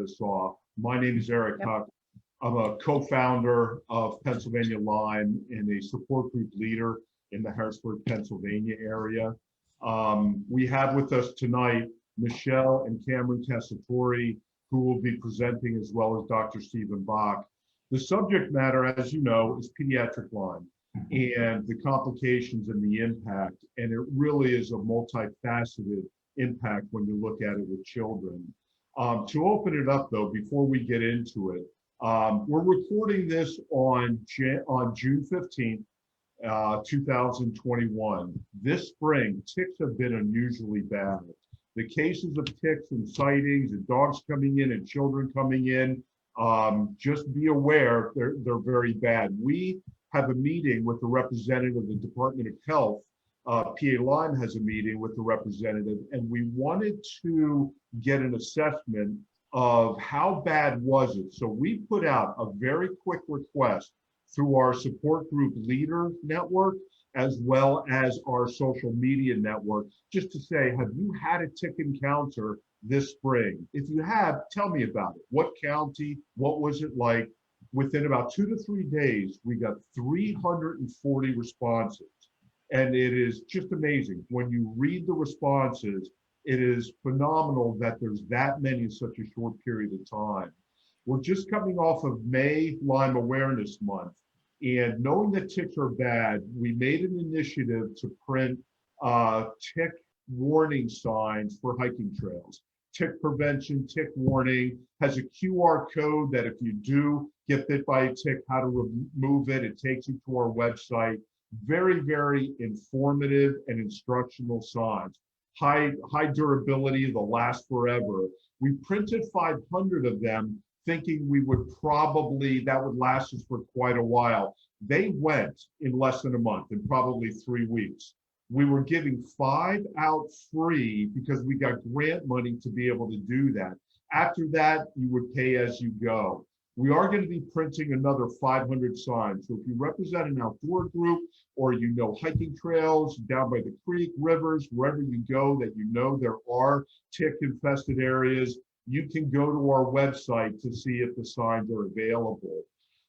us off. My name is 𝗟𝘆𝗺𝗃. I'm a co-founder of Pennsylvania Lyme and a support group leader in the Harrisburg, Pennsylvania area. We have with us tonight Michele and Camryn Cassetori, who will be presenting, as well as Dr. Stephen Bock. The subject matter, as you know, is pediatric Lyme and the complications and the impact. And it really is a multifaceted impact when you look at it with children. To open it up, though, before we get into it, we're recording this on June 15th, 2021. This spring, ticks have been unusually bad. The cases of ticks and sightings and dogs coming in and children coming in, just be aware they're very bad. We have a meeting with the representative of the Department of Health. PA Lyme has a meeting with the representative, and we wanted to get an assessment of how bad was it. So we put out a very quick request through our support group leader network, as well as our social media network, just to say, have you had a tick encounter this spring? If you have, tell me about it. What county? What was it like? Within about 2 to 3 days, we got 340 responses. And it is just amazing. When you read the responses, it is phenomenal that there's that many in such a short period of time. We're just coming off of May Lyme Awareness Month. And knowing that ticks are bad, we made an initiative to print tick warning signs for hiking trails. Tick prevention, tick warning, has a QR code that if you do get bit by a tick, how to remove it. It takes you to our website. Very, very informative and instructional signs. High durability, they'll last forever. We printed 500 of them, thinking we would that would last us for quite a while. They went in less than a month, in probably 3 weeks. We were giving 5 out free because we got grant money to be able to do that. After that, you would pay as you go. We are going to be printing another 500 signs. So if you represent an outdoor group, or you know hiking trails down by the creek, rivers, wherever you go that you know there are tick-infested areas, you can go to our website to see if the signs are available.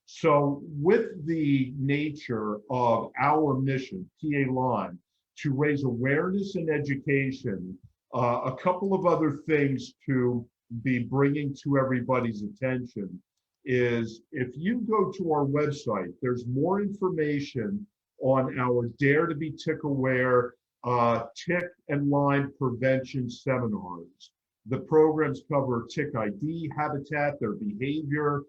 So with the nature of our mission, PA Lyme, to raise awareness and education, a couple of other things to be bringing to everybody's attention is if you go to our website, there's more information on our Dare to be Tick Aware tick and Lyme prevention seminars. The programs cover tick ID, habitat, their behavior,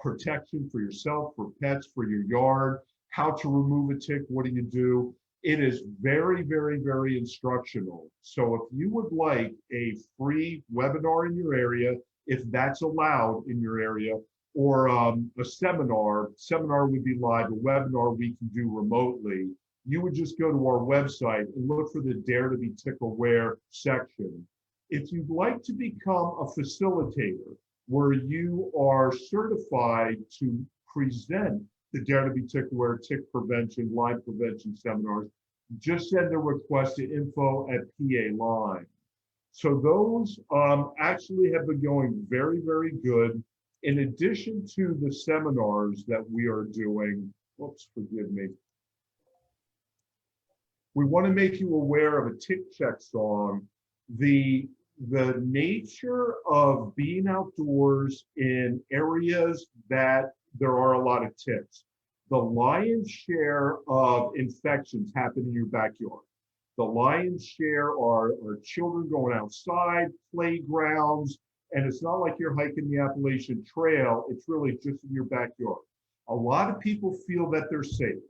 protection for yourself, for pets, for your yard, how to remove a tick, what do you do? It is very, very, very instructional. So if you would like a free webinar in your area, if that's allowed in your area, or a seminar would be live, a webinar we can do remotely, you would just go to our website and look for the Dare to be Tick Aware section. If you'd like to become a facilitator, where you are certified to present the Dare to be Tick Aware tick prevention, Lyme prevention seminars, just send a request to info@PA Lyme. So those actually have been going very, very good. In addition to the seminars that we are doing, forgive me. We want to make you aware of a tick check song. The nature of being outdoors in areas that there are a lot of ticks. The lion's share of infections happen in your backyard. The lion's share are children going outside, playgrounds, and it's not like you're hiking the Appalachian Trail, it's really just in your backyard. A lot of people feel that they're safe.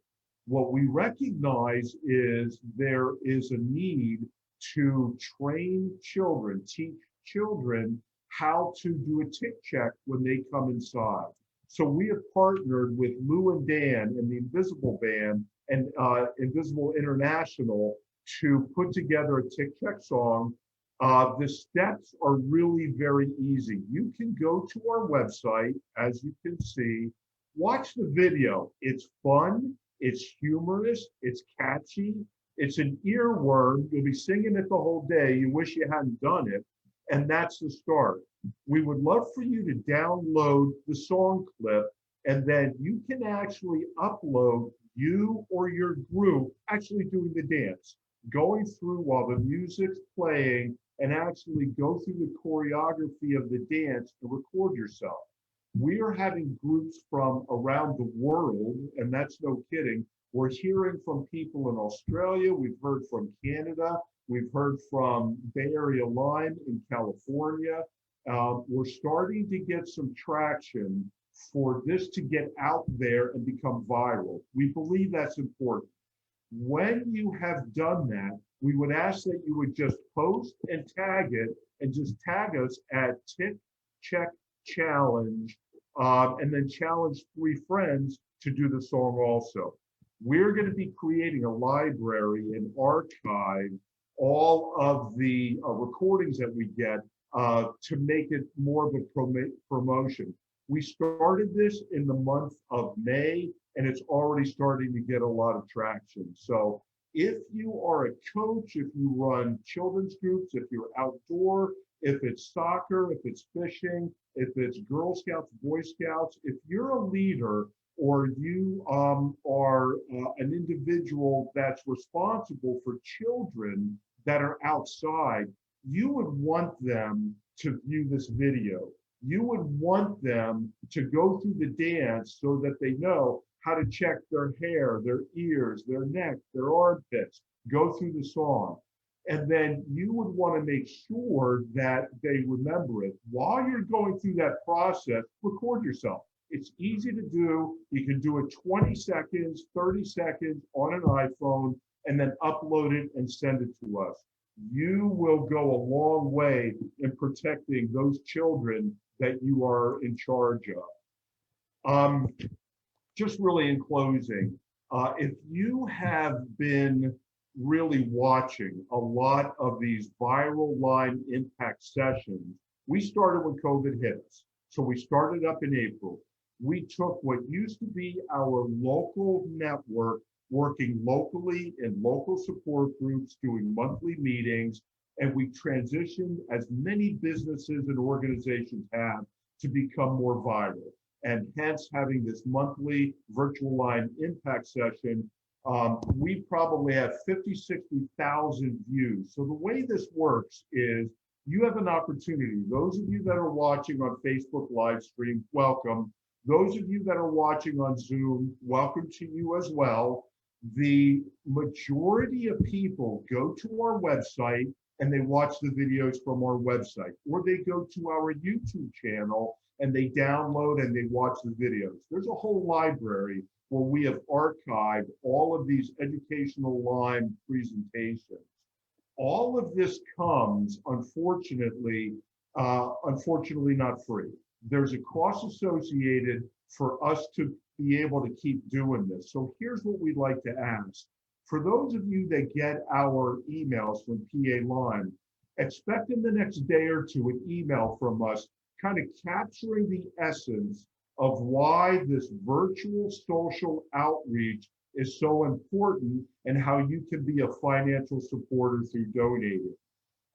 What we recognize is there is a need to train children, teach children how to do a tick check when they come inside. So we have partnered with Lou and Dan and the Invisible Band and Invisible International to put together a tick check song. The steps are really very easy. You can go to our website, as you can see, watch the video. It's fun, it's humorous, it's catchy, it's an earworm. You'll be singing it the whole day. You wish you hadn't done it. And that's the start. We would love for you to download the song clip, and then you can actually upload you or your group actually doing the dance, going through while the music's playing, and actually go through the choreography of the dance and record yourself. We are having groups from around the world, and that's no kidding. We're hearing from people in Australia. We've heard from Canada. We've heard from Bay Area Lyme in California. We're starting to get some traction for this to get out there and become viral. We believe that's important. When you have done that, we would ask that you would just post and tag it, and just tag us at Tick Check Challenge, and then challenge 3 friends to do the song also. We're going to be creating a library and archive all of the recordings that we get to make it more of a promotion. We started this in the month of May, and it's already starting to get a lot of traction. So if you are a coach, if you run children's groups, if you're outdoor, if it's soccer, if it's fishing, if it's Girl Scouts, Boy Scouts, if you're a leader or you are an individual that's responsible for children that are outside, you would want them to view this video. You would want them to go through the dance so that they know how to check their hair, their ears, their neck, their armpits, go through the song. And then you would want to make sure that they remember it. While you're going through that process, record yourself. It's easy to do. You can do it 20 seconds, 30 seconds on an iPhone, and then upload it and send it to us. You will go a long way in protecting those children that you are in charge of. Just really in closing, if you have been really watching a lot of these viral Lyme impact sessions, we started when COVID hit us. So we started up in April. We took what used to be our local network, working locally in local support groups, doing monthly meetings, and we transitioned, as many businesses and organizations have, to become more viral. And hence having this monthly virtual Lyme impact session, we probably have 50, 60,000 views. So the way this works is you have an opportunity. Those of you that are watching on Facebook live stream, welcome. Those of you that are watching on Zoom, welcome to you as well. The majority of people go to our website and they watch the videos from our website, or they go to our YouTube channel and they download and they watch the videos. There's a whole library where we have archived all of these educational Lyme presentations. All of this comes, unfortunately not free. There's a cost associated for us to be able to keep doing this. So here's what we'd like to ask. For those of you that get our emails from PA Lyme, expect in the next day or two an email from us kind of capturing the essence of why this virtual social outreach is so important and how you can be a financial supporter through donating.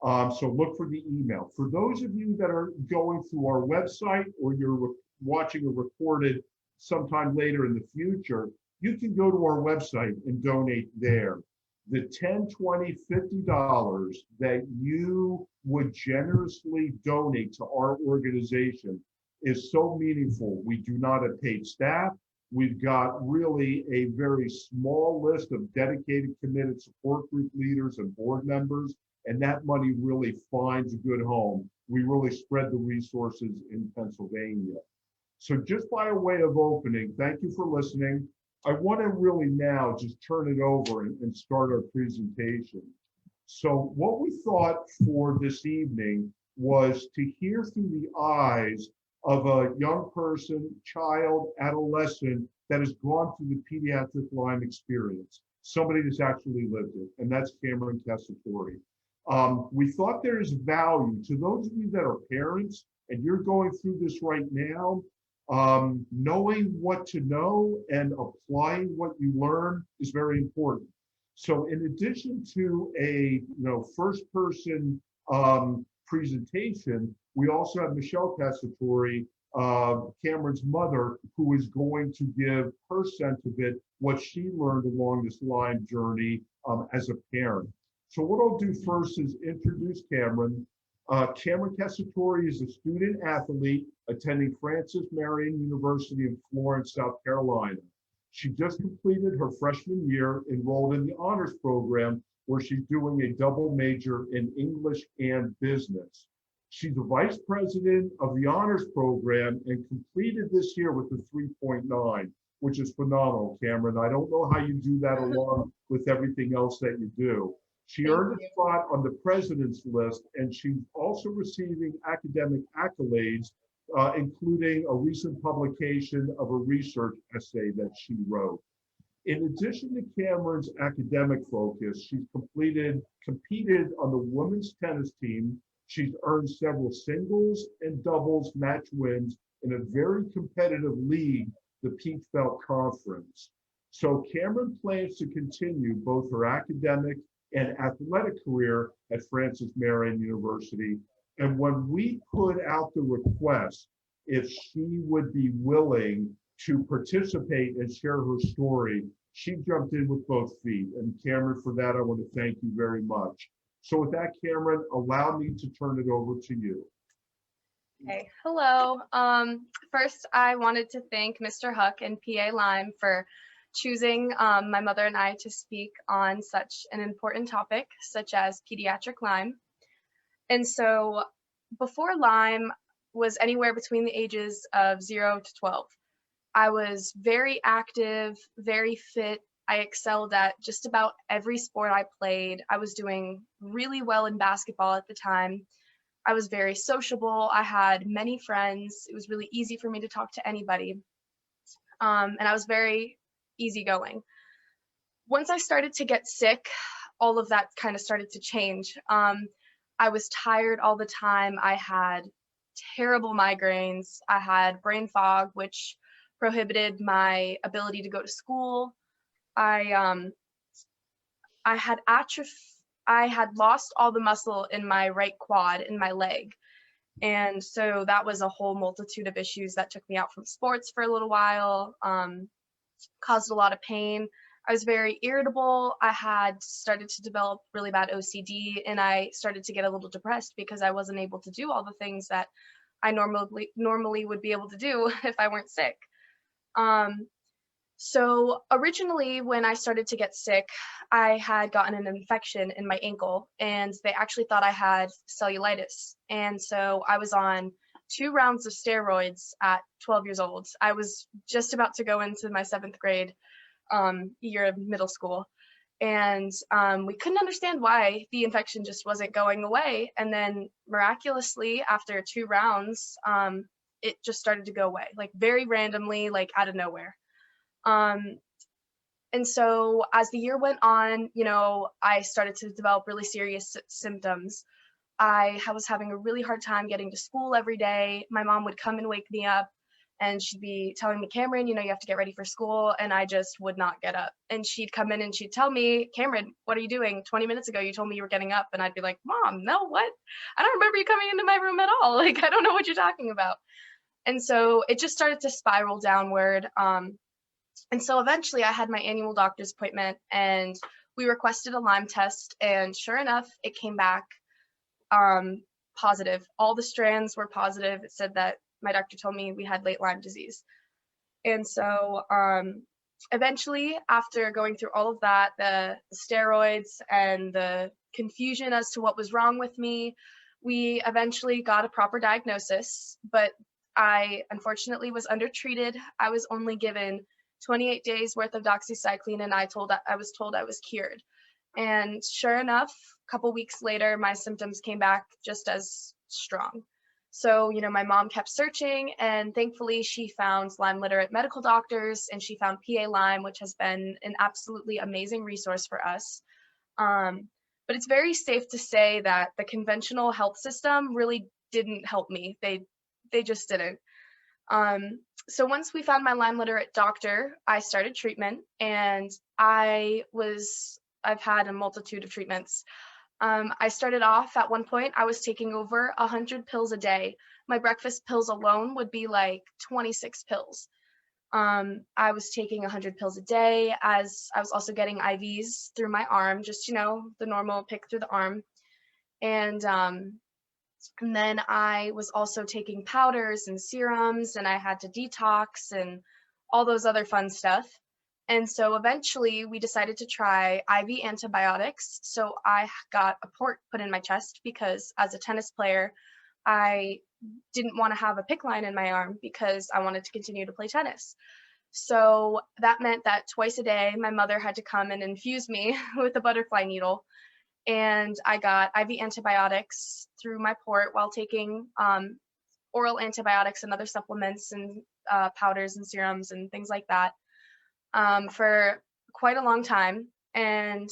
So look for the email. For those of you that are going through our website or you're watching a recorded sometime later in the future, you can go to our website and donate there. The $10, $20, $50 that you would generously donate to our organization is so meaningful. We do not have paid staff. We've got really a very small list of dedicated, committed support group leaders and board members, and that money really finds a good home. We really spread the resources in Pennsylvania. So just by a way of opening, thank you for listening. I want to really now just turn it over and start our presentation. So what we thought for this evening was to hear through the eyes of a young person, child, adolescent that has gone through the pediatric Lyme experience, somebody that's actually lived it, and that's Camryn Cassetori. We thought there is value to those of you that are parents and you're going through this right now. Knowing what to know and applying what you learn is very important. So in addition to a first person presentation, we also have Michele Cassetori, Camryn's mother, who is going to give her sense of it, what she learned along this Lyme journey as a parent. So what I'll do first is introduce Camryn. Camryn Cassetori is a student athlete attending Francis Marion University in Florence, South Carolina. She just completed her freshman year, enrolled in the honors program, where she's doing a double major in English and business. She's the vice president of the honors program and completed this year with a 3.9, which is phenomenal, Camryn. I don't know how you do that along with everything else that you do. She earned a spot on the president's list, and she's also receiving academic accolades, including a recent publication of a research essay that she wrote. In addition to Camryn's academic focus, she's competed on the women's tennis team. She's earned several singles and doubles match wins in a very competitive league, the Peach Belt Conference. So Camryn plans to continue both her academic and athletic career at Francis Marion University. And when we put out the request, if she would be willing to participate and share her story, she jumped in with both feet. And Camryn, for that, I want to thank you very much. So with that, Camryn, allow me to turn it over to you. Okay, hello. First, I wanted to thank Mr. Huck and PA Lyme for choosing my mother and I to speak on such an important topic, such as pediatric Lyme. And so before Lyme was anywhere between the ages of 0 to 12, I was very active, very fit. I excelled at just about every sport I played. I was doing really well in basketball at the time. I was very sociable. I had many friends. It was really easy for me to talk to anybody. And I was very easygoing. Once I started to get sick, all of that kind of started to change. I was tired all the time. I had terrible migraines. I had brain fog, which prohibited my ability to go to school. I had lost all the muscle in my right quad in my leg. And so that was a whole multitude of issues that took me out from sports for a little while, caused a lot of pain. I was very irritable. I had started to develop really bad OCD, and I started to get a little depressed because I wasn't able to do all the things that I normally would be able to do if I weren't sick. So originally, when I started to get sick, I had gotten an infection in my ankle, and they actually thought I had cellulitis. And so I was on 2 rounds of steroids at 12 years old. I was just about to go into my 7th grade year of middle school. And we couldn't understand why the infection just wasn't going away. And then miraculously, after 2 rounds, it just started to go away, like very randomly, like out of nowhere. And so as the year went on, you know, I started to develop really serious symptoms. I was having a really hard time getting to school every day. My mom would come and wake me up, and she'd be telling me, Camryn, you know, you have to get ready for school. And I just would not get up. And she'd come in and she'd tell me, Camryn, what are you doing? 20 minutes ago, you told me you were getting up. And I'd be like, Mom, no, what? I don't remember you coming into my room at all. Like, I don't know what you're talking about. And so it just started to spiral downward. And so eventually I had my annual doctor's appointment, and we requested a Lyme test. And sure enough, it came back positive. All the strands were positive. It said that my doctor told me we had late Lyme disease. And so eventually, after going through all of that, the steroids and the confusion as to what was wrong with me, we eventually got a proper diagnosis. But I unfortunately was undertreated. I was only given 28 days worth of doxycycline, and I was told I was cured. And sure enough, a couple weeks later, my symptoms came back just as strong. So, you know, my mom kept searching, and thankfully she found Lyme literate medical doctors, and she found PA Lyme, which has been an absolutely amazing resource for us. But it's very safe to say that the conventional health system really didn't help me. They just didn't. So once we found my Lyme literate doctor, I started treatment, and I've had a multitude of treatments. I started off at one point, I was taking over 100 pills a day. My breakfast pills alone would be like 26 pills. I was taking 100 pills a day, as I was also getting IVs through my arm, just, the normal pick through the arm. And then I was also taking powders and serums, and I had to detox and all those other fun stuff. And so eventually we decided to try IV antibiotics. So I got a port put in my chest because as a tennis player, I didn't want to have a PICC line in my arm because I wanted to continue to play tennis. So that meant that twice a day, my mother had to come and infuse me with a butterfly needle. And I got IV antibiotics through my port while taking oral antibiotics and other supplements and powders and serums and things like that for quite a long time. And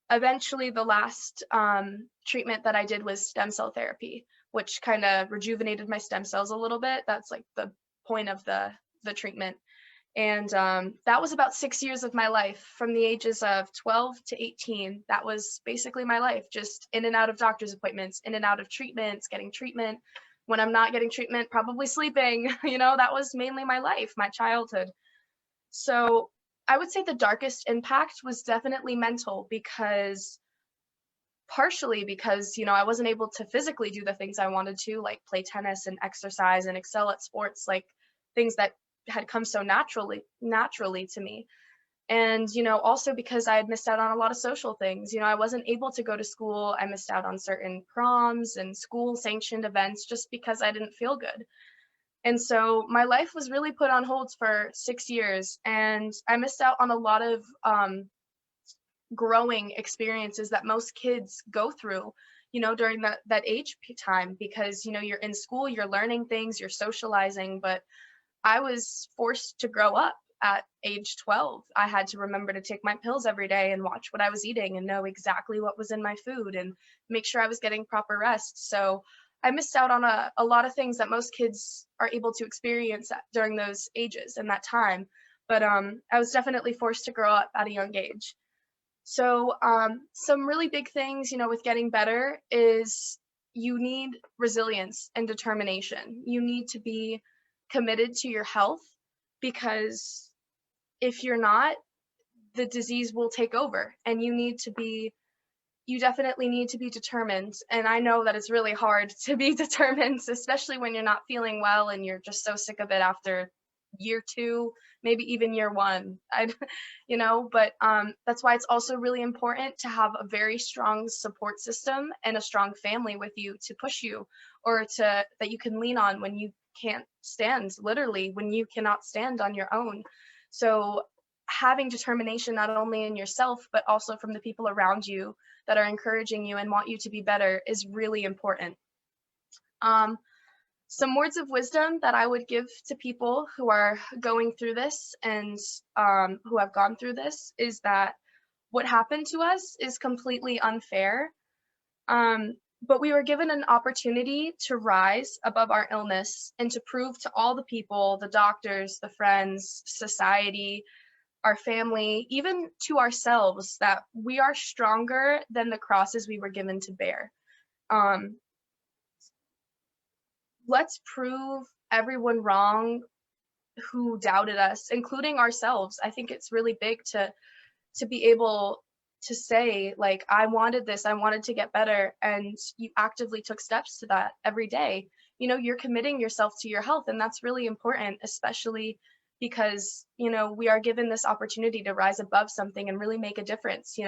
eventually the last treatment that I did was stem cell therapy, which kind of rejuvenated my stem cells a little bit. That's like the point of the treatment. And that was about 6 years of my life, from the ages of 12 to 18. That was basically my life, just in and out of doctor's appointments, in and out of treatments, getting treatment. When I'm not getting treatment, probably sleeping. That was mainly my life, my childhood. So I would say the darkest impact was definitely mental, partially because, I wasn't able to physically do the things I wanted to, like play tennis and exercise and excel at sports, like things that had come so naturally to me. And, also because I had missed out on a lot of social things. I wasn't able to go to school. I missed out on certain proms and school sanctioned events just because I didn't feel good. And so my life was really put on hold for 6 years, and I missed out on a lot of growing experiences that most kids go through, during that age time, because, you're in school, you're learning things, you're socializing, but I was forced to grow up at age 12. I had to remember to take my pills every day and watch what I was eating and know exactly what was in my food and make sure I was getting proper rest. So I missed out on a lot of things that most kids are able to experience during those ages and that time. But I was definitely forced to grow up at a young age. So some really big things, with getting better is you need resilience and determination. You need to be committed to your health, because if you're not, the disease will take over, and you definitely need to be determined. And I know that it's really hard to be determined, especially when you're not feeling well and you're just so sick of it after year 2, maybe even year 1. But that's why it's also really important to have a very strong support system and a strong family with you to push you, or that you can lean on when you can't stand, literally when you cannot stand on your own. So having determination not only in yourself, but also from the people around you that are encouraging you and want you to be better is really important. Some words of wisdom that I would give to people who are going through this and who have gone through this is that what happened to us is completely unfair. But we were given an opportunity to rise above our illness and to prove to all the people, the doctors, the friends, society, our family, even to ourselves, that we are stronger than the crosses we were given to bear. Let's prove everyone wrong who doubted us, including ourselves. I think it's really big to be able to say, like, I wanted this, I wanted to get better, and you actively took steps to that every day. You're committing yourself to your health, and that's really important, especially because, we are given this opportunity to rise above something and really make a difference,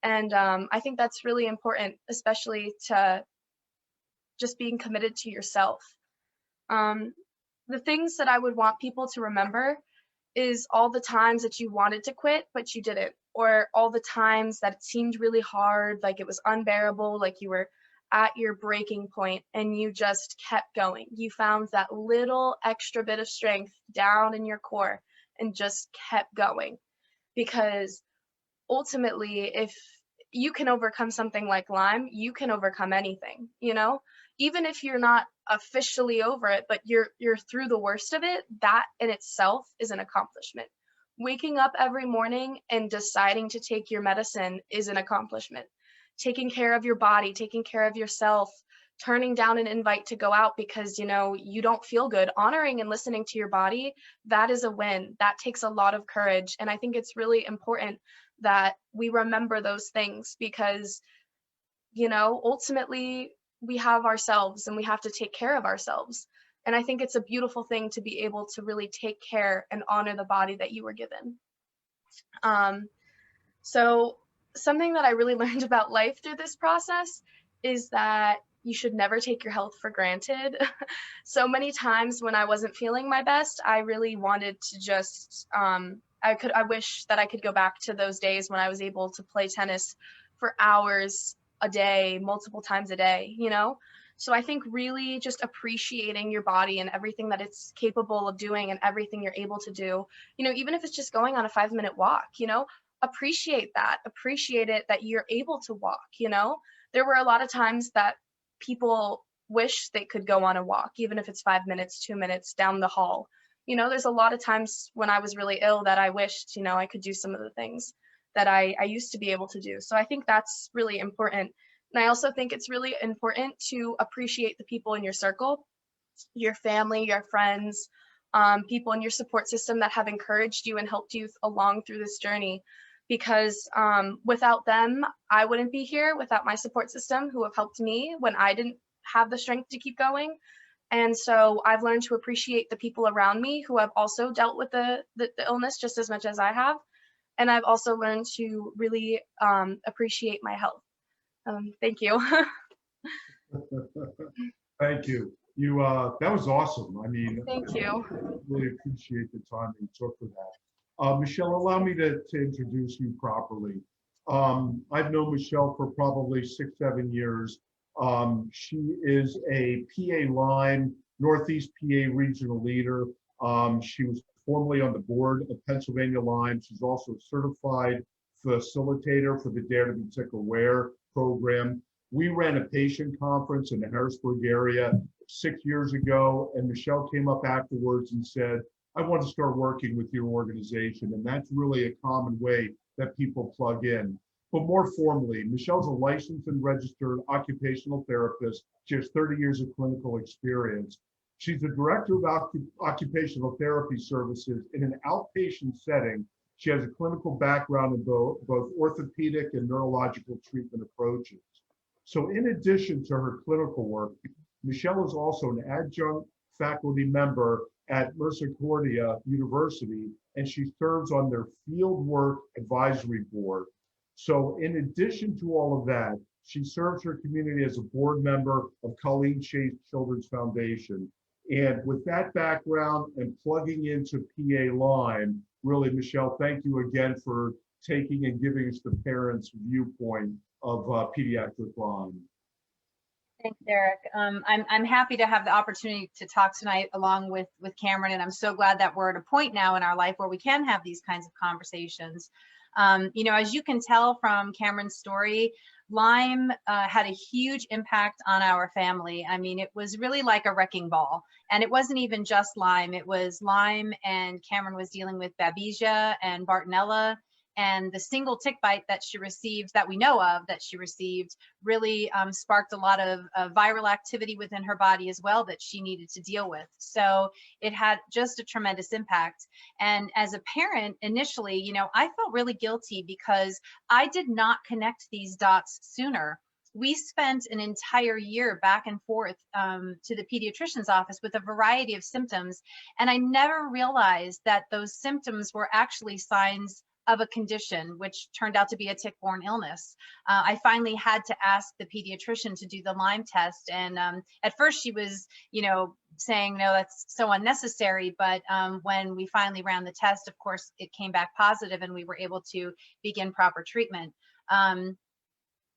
and I think that's really important, especially to just being committed to yourself. The things that I would want people to remember is all the times that you wanted to quit, but you didn't, or all the times that it seemed really hard, like it was unbearable, like you were at your breaking point and you just kept going. You found that little extra bit of strength down in your core and just kept going, because ultimately, if you can overcome something like Lyme, you can overcome anything, even if you're not officially over it, but you're through the worst of it. That in itself is an accomplishment. Waking up every morning and deciding to take your medicine is an accomplishment. taking care of your body, taking care of yourself, turning down an invite to go out because, you know, you don't feel good, honoring and listening to your body, that is a win. That takes a lot of courage. And I think it's really important that we remember those things because, you know, ultimately we have ourselves and we have to take care of ourselves. And I think it's a beautiful thing to be able to really take care and honor the body that you were given. So something that I really learned about life through this process is that you should never take your health for granted. So many times when I wasn't feeling my best, I really wanted to just, I wish that I could go back to those days when I was able to play tennis for hours a day, multiple times a day, you know? So I think really just appreciating your body and everything that it's capable of doing and everything you're able to do, you know, even if it's just going on a 5-minute walk, you know, appreciate it that you're able to walk, you know? There were a lot of times that people wish they could go on a walk, even if it's 5 minutes, 2 minutes down the hall. You know, there's a lot of times when I was really ill that I wished, you know, I could do some of the things that I used to be able to do. So I think that's really important. And I also think it's really important to appreciate the people in your circle, your family, your friends, people in your support system that have encouraged you and helped you along through this journey. Because without them, I wouldn't be here, without my support system who have helped me when I didn't have the strength to keep going. And so I've learned to appreciate the people around me who have also dealt with the illness just as much as I have. And I've also learned to really appreciate my health. Thank you. Thank you. You that was awesome. I mean, Thank you. I really appreciate the time you took for that. Michele, allow me to introduce you properly. I've known Michele for probably 6-7 years. She is a PA Lyme, Northeast PA regional leader. She was formerly on the board of Pennsylvania Lyme. She's also a certified facilitator for the Dare to Be Tick-Aware program. We ran a patient conference in the Harrisburg area 6 years ago, and Michele came up afterwards and said, I want to start working with your organization. And that's really a common way that people plug in. But more formally, Michele's a licensed and registered occupational therapist. She has 30 years of clinical experience. She's the director of occupational therapy services in an outpatient setting. She has a clinical background in both orthopedic and neurological treatment approaches. So in addition to her clinical work, Michele is also an adjunct faculty member at 𝗟𝗺𝗃𝗃 University, and she serves on their Fieldwork Advisory Board. So in addition to all of that, she serves her community as a board member of 𝗟𝗆𝗺𝗃𝗃 Children's Foundation. And with that background and plugging into PA Lyme, really, Michele, thank you again for taking and giving us the parents' viewpoint of pediatric Lyme. Thanks, Eric. I'm happy to have the opportunity to talk tonight along with Camryn, and I'm so glad that we're at a point now in our life where we can have these kinds of conversations. You know, as you can tell from Camryn's story, Lyme had a huge impact on our family. I mean, it was really like a wrecking ball. And it wasn't even just Lyme. It was Lyme, and Camryn was dealing with 𝗣𝗲𝗰𝘁 and Bartonella. And the single tick bite that she received, that we know of, that she received, really sparked a lot of viral activity within her body as well that she needed to deal with. So it had just a tremendous impact. And as a parent, initially, you know, I felt really guilty because I did not connect these dots sooner. We spent an entire year back and forth to the pediatrician's office with a variety of symptoms. And I never realized that those symptoms were actually signs of a condition, which turned out to be a tick-borne illness. I finally had to ask the pediatrician to do the Lyme test. And at first she was, you know, saying, no, that's so unnecessary. But when we finally ran the test, of course, it came back positive and we were able to begin proper treatment.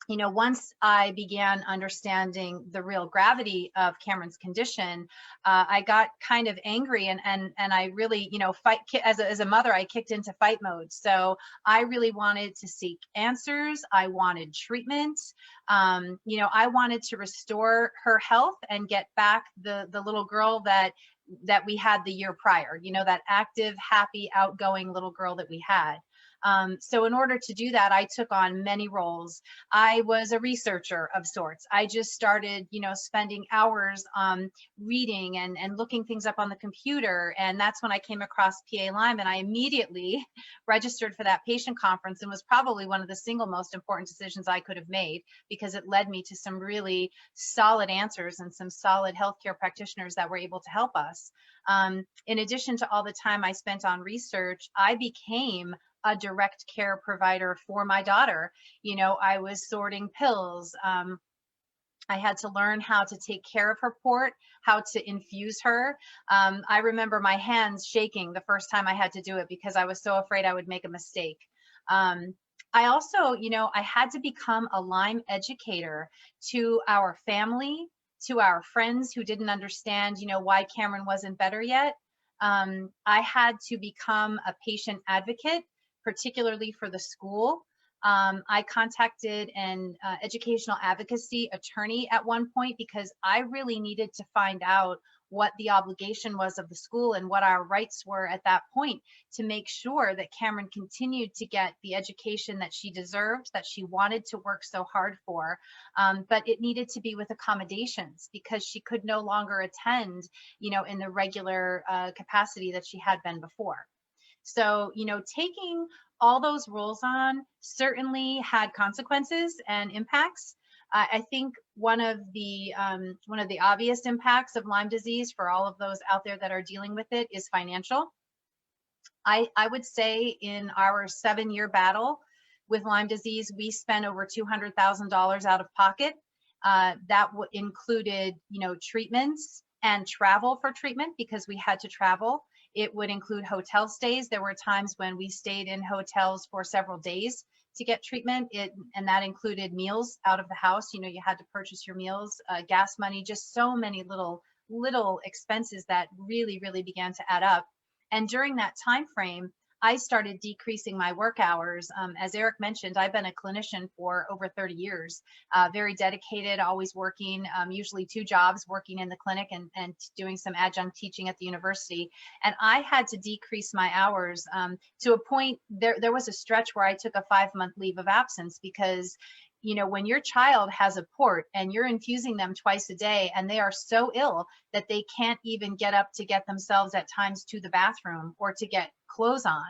You know, once I began understanding the real gravity of Camryn's condition, I got kind of angry and I really, you know, as a mother, I kicked into fight mode. So I really wanted to seek answers. I wanted treatment. You know, I wanted to restore her health and get back the little girl that we had the year prior, you know, that active, happy, outgoing little girl that we had. So in order to do that, I took on many roles. I was a researcher of sorts. I just started, spending hours reading and looking things up on the computer. And that's when I came across PA Lyme, and I immediately registered for that patient conference, and was probably one of the single most important decisions I could have made, because it led me to some really solid answers and some solid healthcare practitioners that were able to help us. In addition to all the time I spent on research, I became a direct care provider for my daughter. I was sorting pills. I had to learn how to take care of her port, how to infuse her. I remember my hands shaking the first time I had to do it, because I was so afraid I would make a mistake. I also, I had to become a Lyme educator to our family, to our friends who didn't understand, why Camryn wasn't better yet. I had to become a patient advocate, particularly for the school. I contacted an educational advocacy attorney at one point, because I really needed to find out what the obligation was of the school and what our rights were at that point, to make sure that Camryn continued to get the education that she deserved, that she wanted to work so hard for. But it needed to be with accommodations, because she could no longer attend, in the regular capacity that she had been before. So, taking all those roles on certainly had consequences and impacts. I think one of the obvious impacts of Lyme disease for all of those out there that are dealing with it is financial. I would say in our 7-year battle with Lyme disease, we spent over $200,000 out of pocket. That included, treatments and travel for treatment, because we had to travel. It would include hotel stays. There were times when we stayed in hotels for several days to get treatment, and that included meals out of the house. You had to purchase your meals, gas money, just so many little expenses that really, really began to add up. And during that time frame, I started decreasing my work hours. As Eric mentioned, I've been a clinician for over 30 years, very dedicated, always working, usually 2 jobs, working in the clinic and doing some adjunct teaching at the university. And I had to decrease my hours to a point. There was a stretch where I took a 5-month leave of absence, because when your child has a port and you're infusing them twice a day, and they are so ill that they can't even get up to get themselves at times to the bathroom or to get clothes on,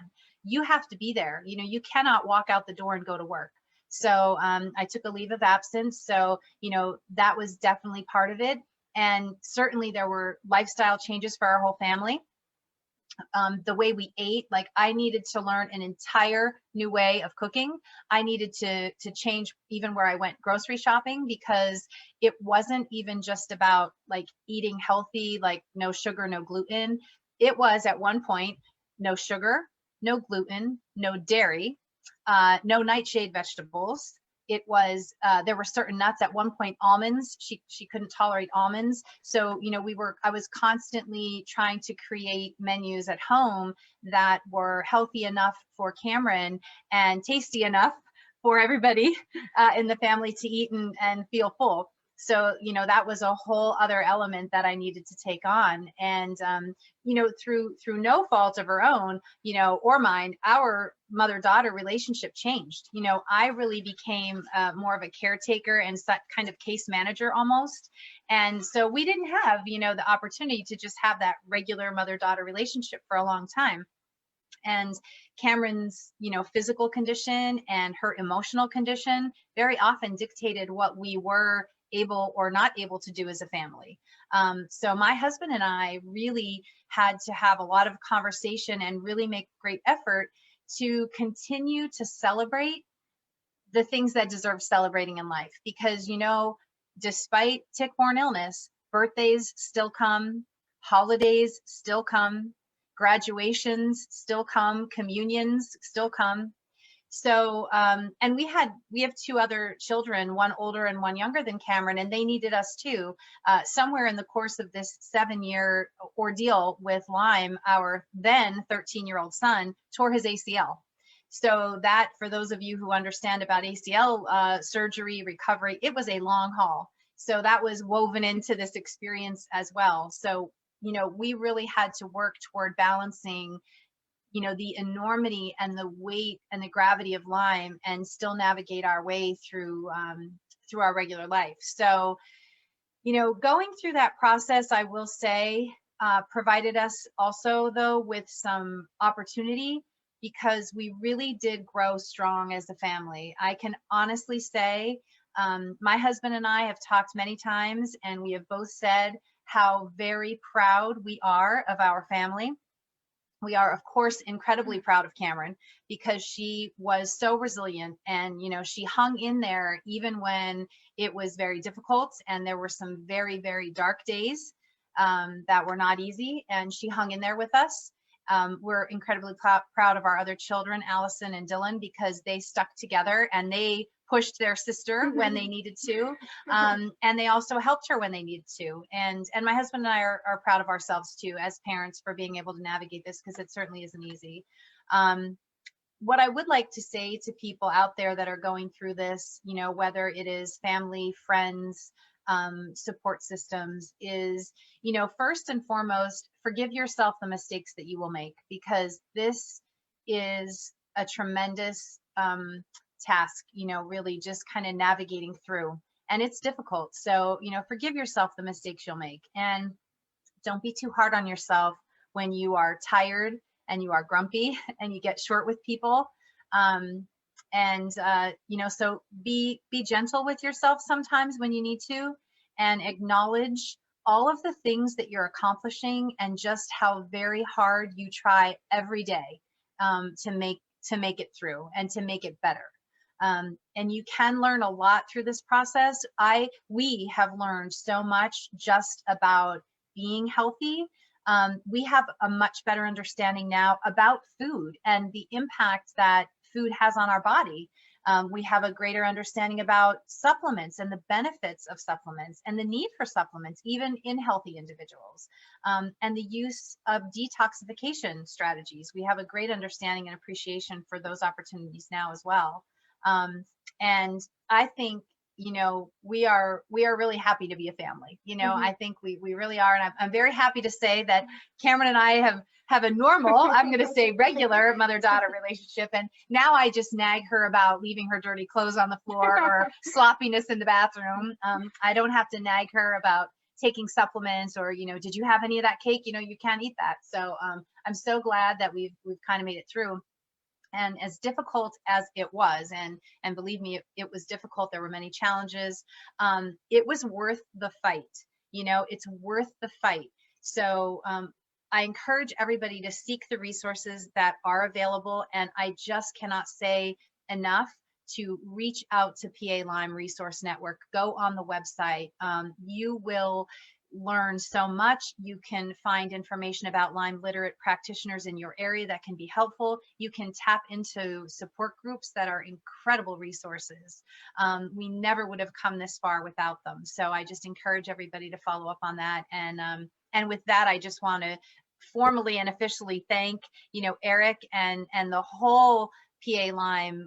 you have to be there. You cannot walk out the door and go to work. So I took a leave of absence. So, that was definitely part of it. And certainly there were lifestyle changes for our whole family. The way we ate, like I needed to learn an entire new way of cooking. I needed to change even where I went grocery shopping, because it wasn't even just about like eating healthy, like no sugar, no gluten. It was at one point, no sugar, no gluten, no dairy, no nightshade vegetables. It was, there were certain nuts at one point, almonds, she couldn't tolerate almonds. So, I was constantly trying to create menus at home that were healthy enough for Camryn and tasty enough for everybody in the family to eat and feel full. So, that was a whole other element that I needed to take on. And, through no fault of her own, or mine, our mother-daughter relationship changed. I really became more of a caretaker and kind of case manager almost. And so we didn't have, the opportunity to just have that regular mother-daughter relationship for a long time. And Camryn's, physical condition and her emotional condition very often dictated what we were able or not able to do as a family. So my husband and I really had to have a lot of conversation and really make great effort to continue to celebrate the things that deserve celebrating in life. Because, despite tick-borne illness, birthdays still come, holidays still come, graduations still come, communions still come. So, and we have 2 other children, one older and one younger than Camryn, and they needed us too. Somewhere in the course of this 7-year ordeal with Lyme, our then 13-year-old son tore his ACL. So that, for those of you who understand about ACL surgery, recovery, it was a long haul. So that was woven into this experience as well. So, we really had to work toward balancing the enormity and the weight and the gravity of Lyme and still navigate our way through our regular life. So, going through that process, I will say, provided us also though with some opportunity, because we really did grow strong as a family. I can honestly say, my husband and I have talked many times, and we have both said how very proud we are of our family. We are, of course, incredibly proud of Camryn, because she was so resilient, and she hung in there even when it was very difficult, and there were some very, very dark days that were not easy, and she hung in there with us. We're incredibly proud of our other children, Allison and Dylan, because they stuck together and they pushed their sister when they needed to, and they also helped her when they needed to. And my husband and I are proud of ourselves too as parents for being able to navigate this, because it certainly isn't easy. What I would like to say to people out there that are going through this, whether it is family, friends, support systems, is, first and foremost, forgive yourself the mistakes that you will make, because this is a tremendous task, really just kind of navigating through, and it's difficult. So, forgive yourself the mistakes you'll make, and don't be too hard on yourself when you are tired and you are grumpy and you get short with people. So be gentle with yourself sometimes when you need to, and acknowledge all of the things that you're accomplishing and just how very hard you try every day to make it through and to make it better. And you can learn a lot through this process. We have learned so much just about being healthy. We have a much better understanding now about food and the impact that food has on our body. We have a greater understanding about supplements and the benefits of supplements and the need for supplements, even in healthy individuals, and the use of detoxification strategies. We have a great understanding and appreciation for those opportunities now as well. And I think, we are really happy to be a family. I think we really are. And I'm very happy to say that Camryn and I have a normal, I'm going to say regular mother-daughter relationship. And now I just nag her about leaving her dirty clothes on the floor or sloppiness in the bathroom. I don't have to nag her about taking supplements or, did you have any of that cake? You can't eat that. So I'm so glad that we've kind of made it through. And as difficult as it was, and believe me, it was difficult. There were many challenges. It was worth the fight. It's worth the fight. So I encourage everybody to seek the resources that are available. And I just cannot say enough to reach out to PA Lyme Resource Network. Go on the website. You will learn so much. You can find information about Lyme literate practitioners in your area that can be helpful. You can tap into support groups that are incredible resources. We never would have come this far without them. So I just encourage everybody to follow up on that. And with that, I just want to formally and officially thank, Eric and the whole PA Lyme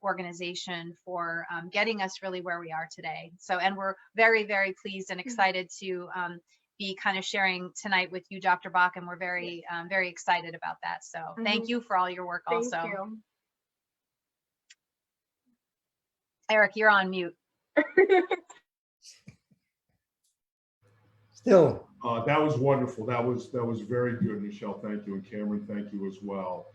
organization for getting us really where we are today. So, and we're very, very pleased and excited to be kind of sharing tonight with you, Dr. Bock, and we're very, very excited about that. So thank you for all your work also. Thank you. Eric, you're on mute. Still. That was wonderful. That was very good, Michele. Thank you. And Camryn, thank you as well.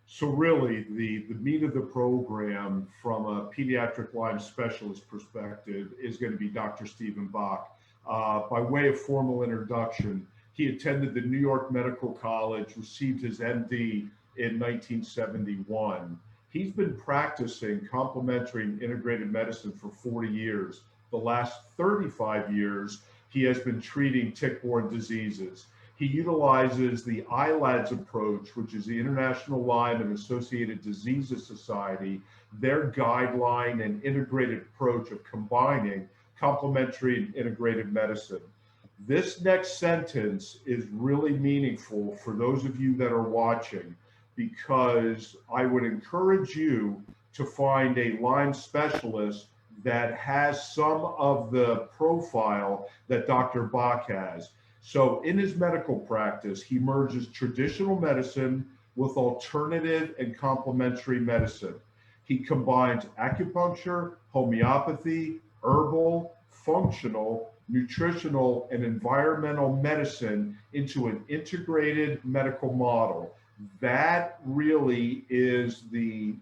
So really, the meat of the program from a pediatric Lyme specialist perspective is going to be Dr. Stephen Bock. By way of formal introduction, he attended the New York Medical College, received his MD in 1971. He's been practicing complementary and integrated medicine for 40 years. The last 35 years, he has been treating tick-borne diseases. He utilizes the ILADS approach, which is the International Lyme and Associated Diseases Society, their guideline and integrated approach of combining complementary and integrated medicine. This next sentence is really meaningful for those of you that are watching, because I would encourage you to find a Lyme specialist that has some of the profile that Dr. Bock has. So in his medical practice, he merges traditional medicine with alternative and complementary medicine. He combines acupuncture, homeopathy, herbal, functional, nutritional, and environmental medicine into an integrated medical model. That really is the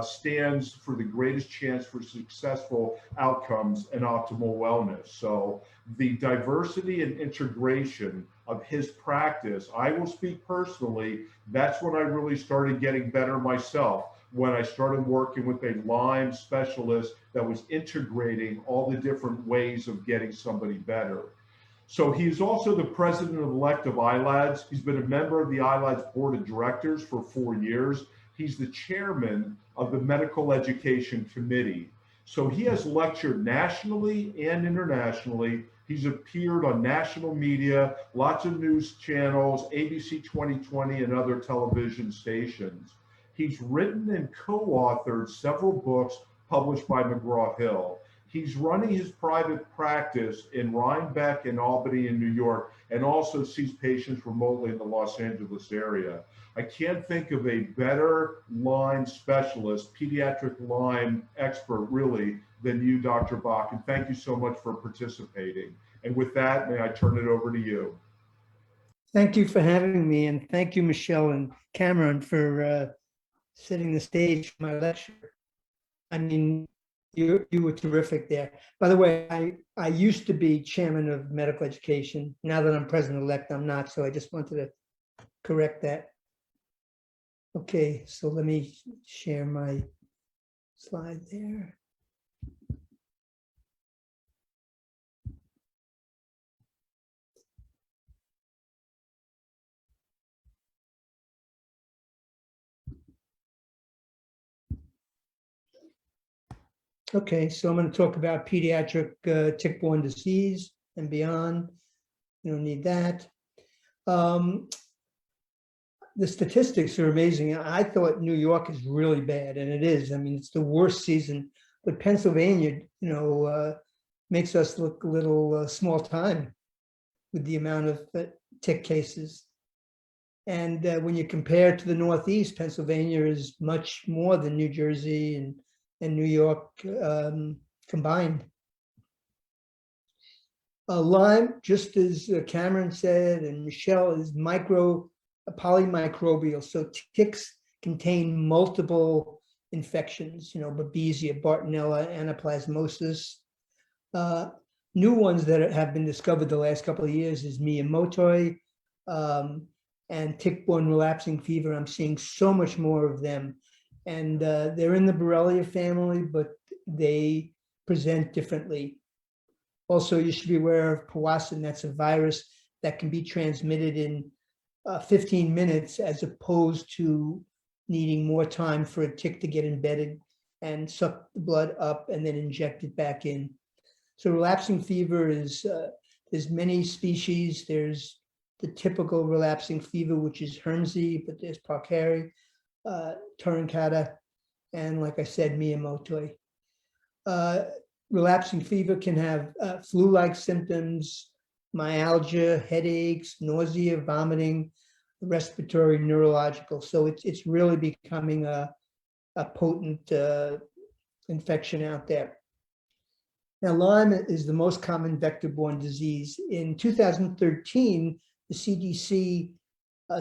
stands for the greatest chance for successful outcomes and optimal wellness. So the diversity and integration of his practice, I will speak personally, that's when I really started getting better myself, when I started working with a Lyme specialist that was integrating all the different ways of getting somebody better. So he's also the president-elect of ILADS. He's been a member of the ILADS board of directors for 4 years. He's the chairman of the medical education committee. So he has lectured nationally and internationally. He's appeared on national media, lots of news channels, ABC 2020, and other television stations. He's written and co-authored several books published by McGraw-Hill. He's running his private practice in Rhinebeck and Albany in New York, and also sees patients remotely in the Los Angeles area. I can't think of a better Lyme specialist, pediatric Lyme expert really, than you, Dr. Bock, and thank you so much for participating. And with that, may I turn it over to you? Thank you for having me, and thank you, Michele and Camryn, for setting the stage for my lecture. I mean, you were terrific there. By the way, I used to be chairman of medical education. Now that I'm president-elect, I'm not, so I just wanted to correct that. Okay, so let me share my slide there. Okay, so I'm going to talk about pediatric tick-borne disease and beyond. You don't need that. The statistics are amazing. I thought New York is really bad, and it is. I mean, it's the worst season. But Pennsylvania, makes us look a little small time with the amount of tick cases. And when you compare to the Northeast, Pennsylvania is much more than New Jersey and New York combined. Lyme, just as Camryn said and Michele, is polymicrobial. So ticks contain multiple infections, Babesia, Bartonella, anaplasmosis. New ones that have been discovered the last couple of years is 𝗜𝗺𝗽 and tick-borne relapsing fever. I'm seeing so much more of them. And they're in the Borrelia family, but they present differently. Also, you should be aware of 𝗼𝗺𝗁. That's a virus that can be transmitted in 15 minutes, as opposed to needing more time for a tick to get embedded and suck the blood up and then inject it back in. So relapsing fever is, there's many species. There's the typical relapsing fever, which is 𝗼𝗺𝗽, but there's 𝗼𝗺𝗫, 𝗵𝗺𝗃, and like I said, 𝗜𝗺𝗺𝗽. Relapsing fever can have flu-like symptoms, myalgia, headaches, nausea, vomiting, respiratory, neurological. So it's really becoming a potent infection out there. Now, Lyme is the most common vector-borne disease. In 2013, the CDC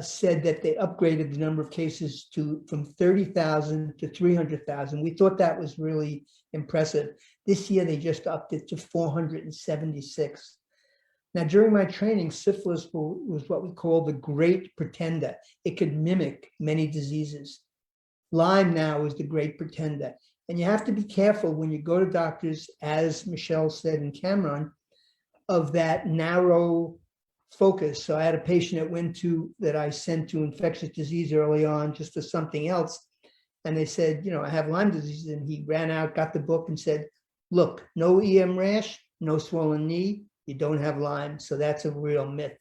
said that they upgraded the number of cases from 30,000 to 300,000. We thought that was really impressive. This year, they just upped it to 476. Now, during my training, syphilis was what we call the great pretender. It could mimic many diseases. Lyme now is the great pretender. And you have to be careful when you go to doctors, as Michele said and Camryn, of that narrow focus. So I had a patient that I sent to infectious disease early on just for something else. And they said, I have Lyme disease. And he ran out, got the book and said, look, no EM rash, no swollen knee, you don't have Lyme. So that's a real myth.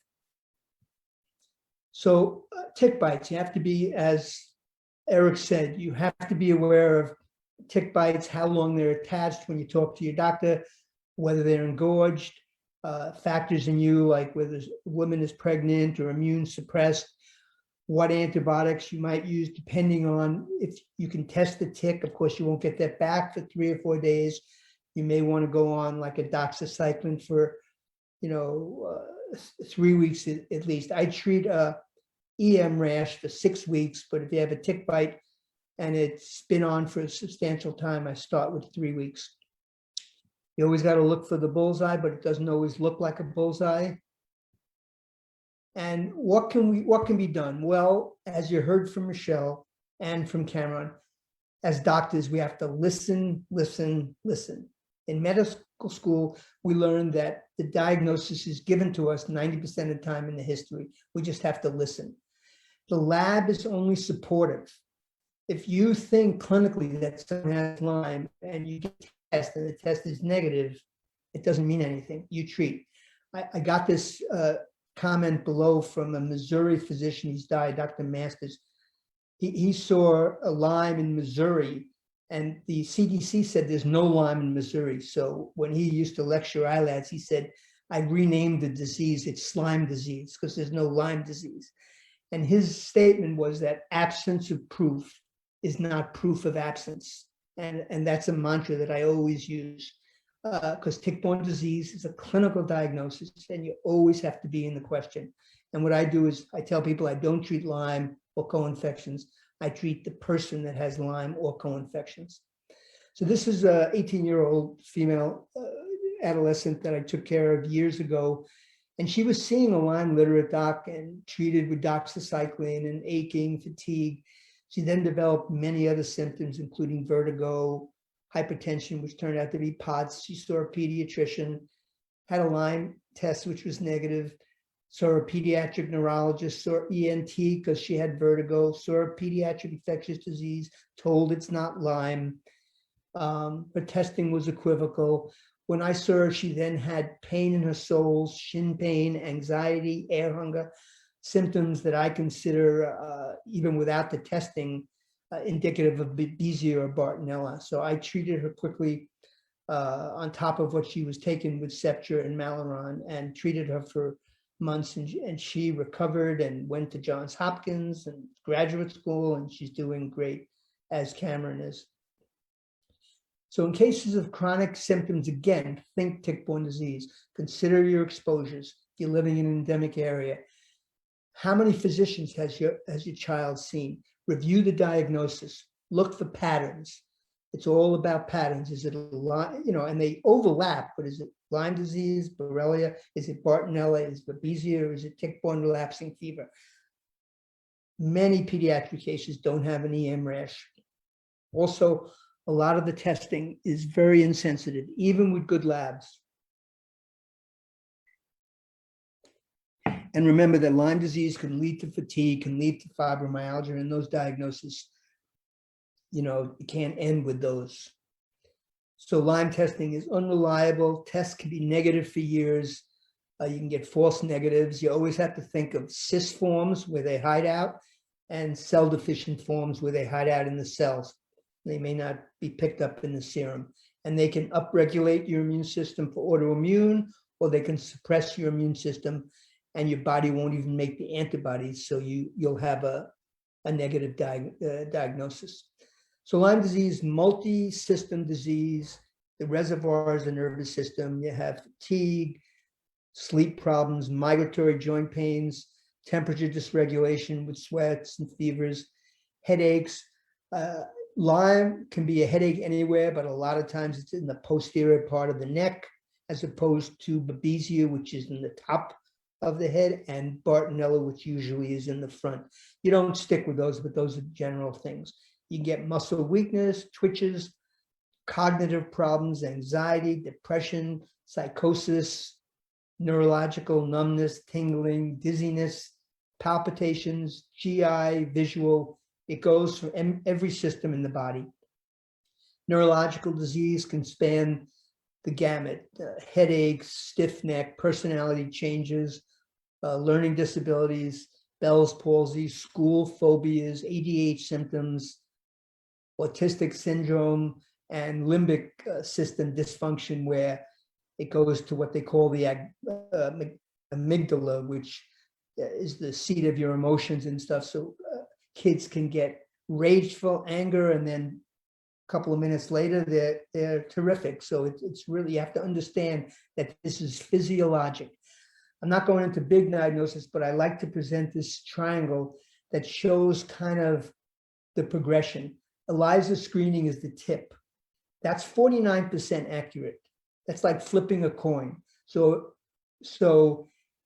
So tick bites, you have to be, as Eric said, you have to be aware of tick bites, how long they're attached when you talk to your doctor, whether they're engorged. factors in you, like whether a woman is pregnant or immune suppressed, what antibiotics you might use, depending on if you can test the tick. Of course, you won't get that back for 3 or 4 days. You may want to go on like a doxycycline for, 3 weeks at least. I treat a EM rash for 6 weeks, but if you have a tick bite and it's been on for a substantial time, I start with 3 weeks. You always got to look for the bullseye, but it doesn't always look like a bullseye. And what can be done? Well, as you heard from Michele and from Camryn, as doctors, we have to listen, listen, listen. In medical school, we learned that the diagnosis is given to us 90% of the time in the history. We just have to listen. The lab is only supportive. If you think clinically that someone has Lyme and you get a test and the test is negative, it doesn't mean anything. You treat. I got this comment below from a Missouri physician. He's died, Dr. Masters. He saw a Lyme in Missouri, and the CDC said there's no Lyme in Missouri. So when he used to lecture ILADs, he said, I renamed the disease, it's Lyme disease, because there's no Lyme disease. And his statement was that absence of proof is not proof of absence. And that's a mantra that I always use, because tick-borne disease is a clinical diagnosis, and you always have to be in the question. And what I do is I tell people I don't treat Lyme or co-infections. I treat the person that has Lyme or co-infections. So this is an 18-year-old female adolescent that I took care of years ago. And she was seeing a Lyme literate doc and treated with doxycycline and aching, fatigue. She then developed many other symptoms, including vertigo, hypertension, which turned out to be POTS. She saw a pediatrician, had a Lyme test, which was negative, saw a pediatric neurologist, saw ENT because she had vertigo, saw a pediatric infectious disease, told it's not Lyme. Her testing was equivocal. When I saw her, she then had pain in her soles, shin pain, anxiety, air hunger, symptoms that I consider, even without the testing, indicative of 𝗣𝗲𝗰𝘁 or Bartonella. So I treated her quickly on top of what she was taking with 𝗟𝘆𝗺 and Malarone, and treated her for months, and she recovered and went to Johns Hopkins and graduate school, and she's doing great, as Camryn is. So in cases of chronic symptoms, again, think tick-borne disease. Consider your exposures. If you're living in an endemic area, how many physicians has your child seen? Review the diagnosis. Look for patterns. It's all about patterns. Is it a Lyme, and they overlap, but is it Lyme disease, Borrelia? Is it Bartonella? Is it 𝗣𝗲𝗍, or is it tick-borne relapsing fever? Many pediatric cases don't have an EM rash. Also, a lot of the testing is very insensitive, even with good labs. And remember that Lyme disease can lead to fatigue, can lead to fibromyalgia, and those diagnoses, you can't end with those. So Lyme testing is unreliable. Tests can be negative for years. You can get false negatives. You always have to think of cyst forms where they hide out, and cell deficient forms where they hide out in the cells. They may not be picked up in the serum, and they can upregulate your immune system for autoimmune, or they can suppress your immune system, and your body won't even make the antibodies, so you'll have a negative diagnosis. So Lyme disease, multi-system disease. The reservoir is the nervous system. You have fatigue, sleep problems, migratory joint pains, temperature dysregulation with sweats and fevers, headaches. Lyme can be a headache anywhere, but a lot of times it's in the posterior part of the neck, as opposed to 𝗣𝗲𝗍, which is in the top of the head, and Bartonella, which usually is in the front. You don't stick with those, but those are general things. You get muscle weakness, twitches, cognitive problems, anxiety, depression, psychosis, neurological numbness, tingling, dizziness, palpitations, GI, visual. It goes from every system in the body. Neurological disease can span the gamut: headaches, stiff neck, personality changes, learning disabilities, Bell's palsy, school phobias, ADHD symptoms, autistic syndrome, and limbic system dysfunction, where it goes to what they call the amygdala, which is the seat of your emotions and stuff. So kids can get rageful, anger, and then a couple of minutes later, they're terrific. So it's really, you have to understand that this is physiologic. I'm not going into big diagnosis, but I like to present this triangle that shows kind of the progression. ELISA screening is the tip. That's 49% accurate. That's like flipping a coin. So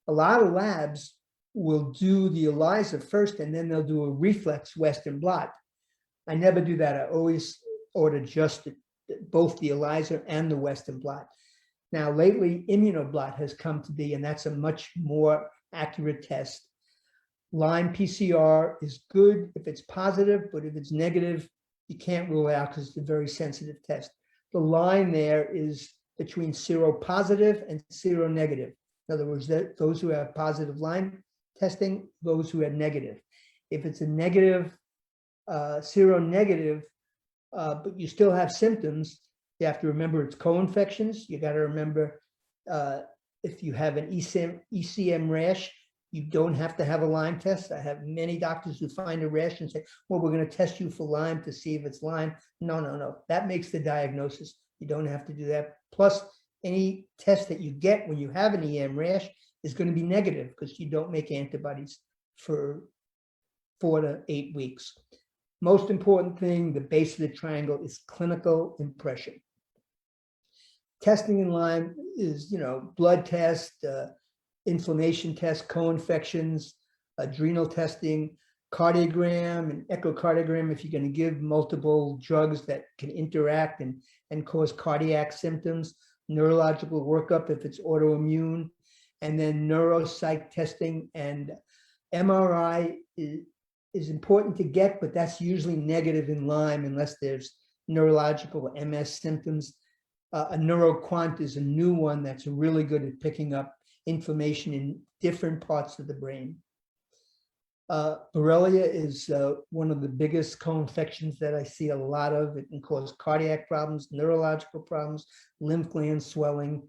a lot of labs will do the ELISA first, and then they'll do a reflex Western blot. I never do that. I always order just both the ELISA and the Western blot. Now, lately, immunoblot has come to be, and that's a much more accurate test. Lyme PCR is good if it's positive, but if it's negative, you can't rule it out because it's a very sensitive test. The line there is between seropositive and seronegative. In other words, those who have positive Lyme testing, those who had negative. If it's a negative, seronegative, but you still have symptoms, you have to remember it's co-infections. You got to remember if you have an ECM rash, you don't have to have a Lyme test. I have many doctors who find a rash and say, well, we're going to test you for Lyme to see if it's Lyme. No. That makes the diagnosis. You don't have to do that. Plus, any test that you get when you have an EM rash is going to be negative because you don't make antibodies for 4 to 8 weeks. Most important thing, the base of the triangle is clinical impression. Testing in Lyme is, blood test, inflammation test, co-infections, adrenal testing, cardiogram and echocardiogram if you're going to give multiple drugs that can interact and cause cardiac symptoms, neurological workup if it's autoimmune, and then neuropsych testing. And MRI is important to get, but that's usually negative in Lyme unless there's neurological MS symptoms. A neuroquant is a new one that's really good at picking up inflammation in different parts of the brain. Borrelia is one of the biggest co-infections that I see a lot of. It can cause cardiac problems, neurological problems, lymph gland swelling.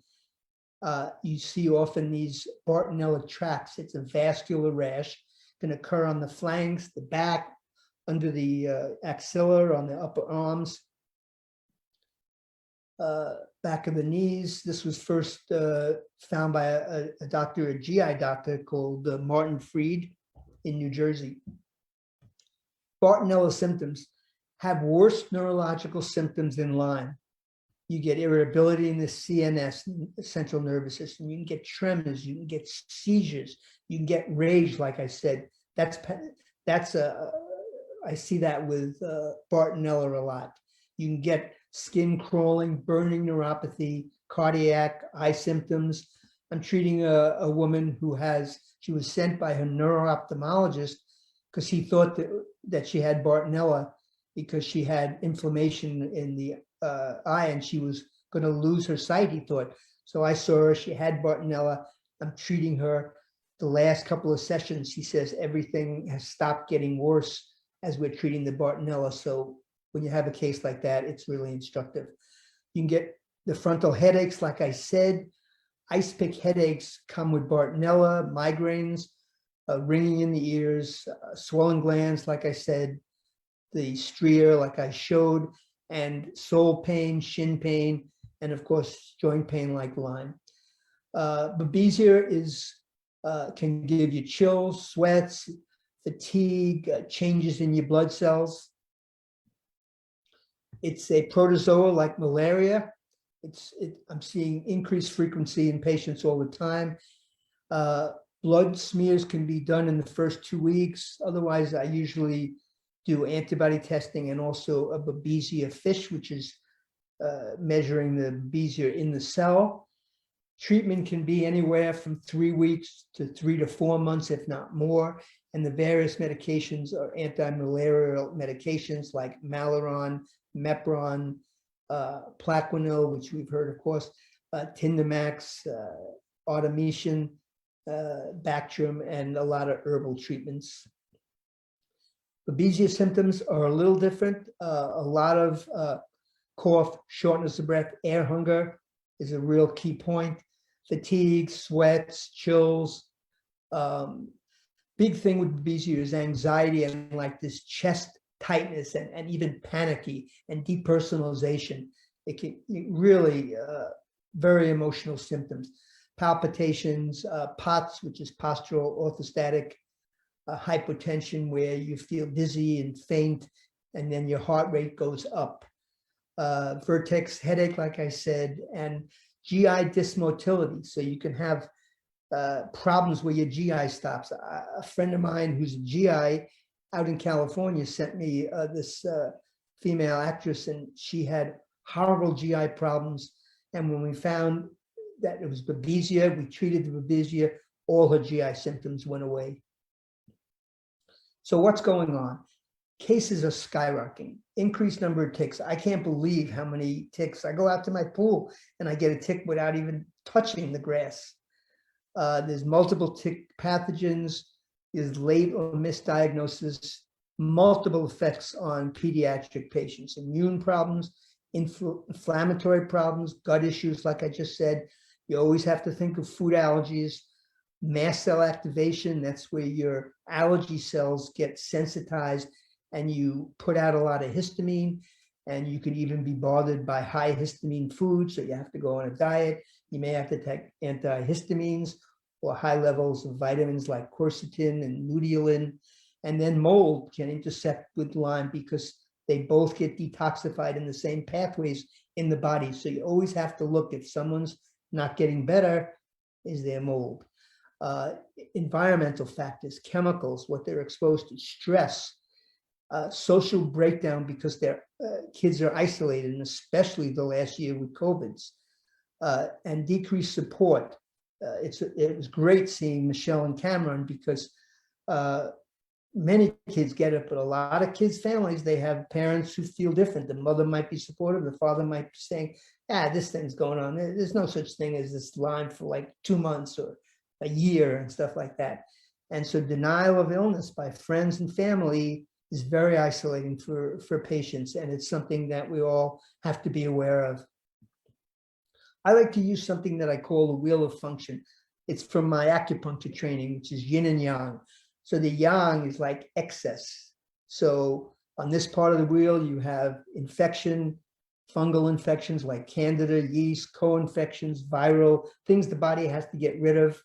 You see often these Bartonella tracts. It's a vascular rash, can occur on the flanks, the back, under the axilla, on the upper arms, back of the knees. This was first found by a doctor, a GI doctor called Martin Fried in New Jersey. Bartonella symptoms have worse neurological symptoms than Lyme. You get irritability in the CNS, central nervous system. You can get tremors. You can get seizures. You can get rage, like I said. I see that with Bartonella a lot. You can get skin crawling, burning neuropathy, cardiac, eye symptoms. I'm treating a woman who she was sent by her neuro-ophthalmologist because he thought that she had Bartonella because she had inflammation in the eye and she was going to lose her sight, he thought. So I saw her, she had Bartonella. I'm treating her. The last couple of sessions, he says everything has stopped getting worse as we're treating the Bartonella. So when you have a case like that, it's really instructive. You can get the frontal headaches, like I said. Ice pick headaches come with Bartonella, migraines, ringing in the ears, swollen glands, like I said, the stria, like I showed, and sole pain, shin pain, and of course, joint pain like Lyme. Babesia can give you chills, sweats, fatigue, changes in your blood cells. It's a protozoa like malaria. I'm seeing increased frequency in patients all the time. Blood smears can be done in the first 2 weeks. Otherwise, I usually do antibody testing and also a Babesia fish, which is measuring the Babesia in the cell. Treatment can be anywhere from 3 weeks to 3 to 4 months, if not more. And the various medications are anti-malarial medications like Malarone, Mepron, Plaquenil, which we've heard, of course, Tindamax, Artemisinin, Bactrim, and a lot of herbal treatments. Babesia symptoms are a little different. A lot of cough, shortness of breath, air hunger, is a real key point. Fatigue, sweats, chills. Big thing with babesia is anxiety and like this chest tightness and even panicky and depersonalization. It can really very emotional symptoms. Palpitations, POTS, which is postural orthostatic hypotension, where you feel dizzy and faint, and then your heart rate goes up. Vertex headache, like I said, and GI dysmotility. So you can have problems where your GI stops. A friend of mine who's a GI out in California sent me this female actress, and she had horrible GI problems. And when we found that it was babesia, we treated the babesia, all her GI symptoms went away. So what's going on? Cases are skyrocketing, increased number of ticks. I can't believe how many ticks. I go out to my pool and I get a tick without even touching the grass. There's multiple tick pathogens, there's late or misdiagnosis, multiple effects on pediatric patients, immune problems, inflammatory problems, gut issues, like I just said. You always have to think of food allergies, mast cell activation. That's where your allergy cells get sensitized and you put out a lot of histamine, and you could even be bothered by high histamine food. So you have to go on a diet. You may have to take antihistamines or high levels of vitamins like quercetin and luteolin. And then mold can intersect with Lyme because they both get detoxified in the same pathways in the body. So you always have to look, if someone's not getting better, is there mold? Environmental factors, chemicals, what they're exposed to, stress, social breakdown because their kids are isolated, and especially the last year with COVIDs, and decreased support. It was great seeing Michele and Camryn because many kids get it, but a lot of kids' families, they have parents who feel different. The mother might be supportive, the father might be saying, this thing's going on. There's no such thing as this Lyme for like 2 months or a year and stuff like that. And so denial of illness by friends and family is very isolating for patients, and it's something that we all have to be aware of. I like to use something that I call the wheel of function. It's from my acupuncture training, which is yin and yang. So the yang is like excess. So on this part of the wheel, you have infection, fungal infections like candida, yeast, co-infections, viral, things the body has to get rid of.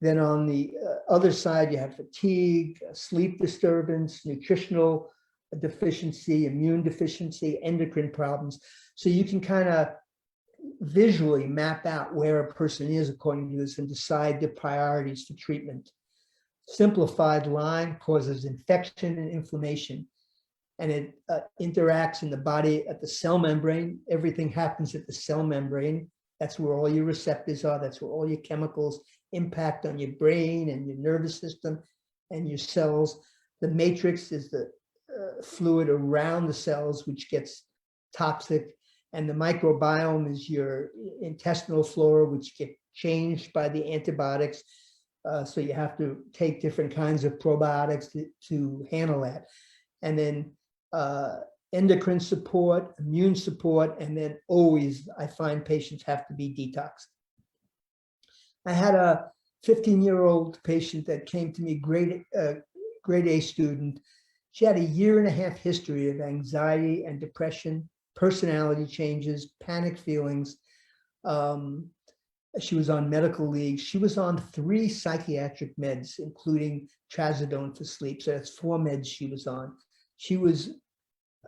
Then on the other side, you have fatigue, sleep disturbance, nutritional deficiency, immune deficiency, endocrine problems. So you can kind of visually map out where a person is according to this and decide the priorities for treatment. Simplified Lyme causes infection and inflammation, and it interacts in the body at the cell membrane. Everything happens at the cell membrane. That's where all your receptors are. That's where all your chemicals impact on your brain and your nervous system and your cells. The matrix is the fluid around the cells, which gets toxic. And the microbiome is your intestinal flora, which get changed by the antibiotics. So you have to take different kinds of probiotics to handle that. And then endocrine support, immune support, and then always I find patients have to be detoxed. I had a 15-year-old patient that came to me, grade A student. She had a 1.5 year history of anxiety and depression, personality changes, panic feelings. She was on medical leave. She was on 3 psychiatric meds, including trazodone for sleep. So that's 4 meds she was on. She was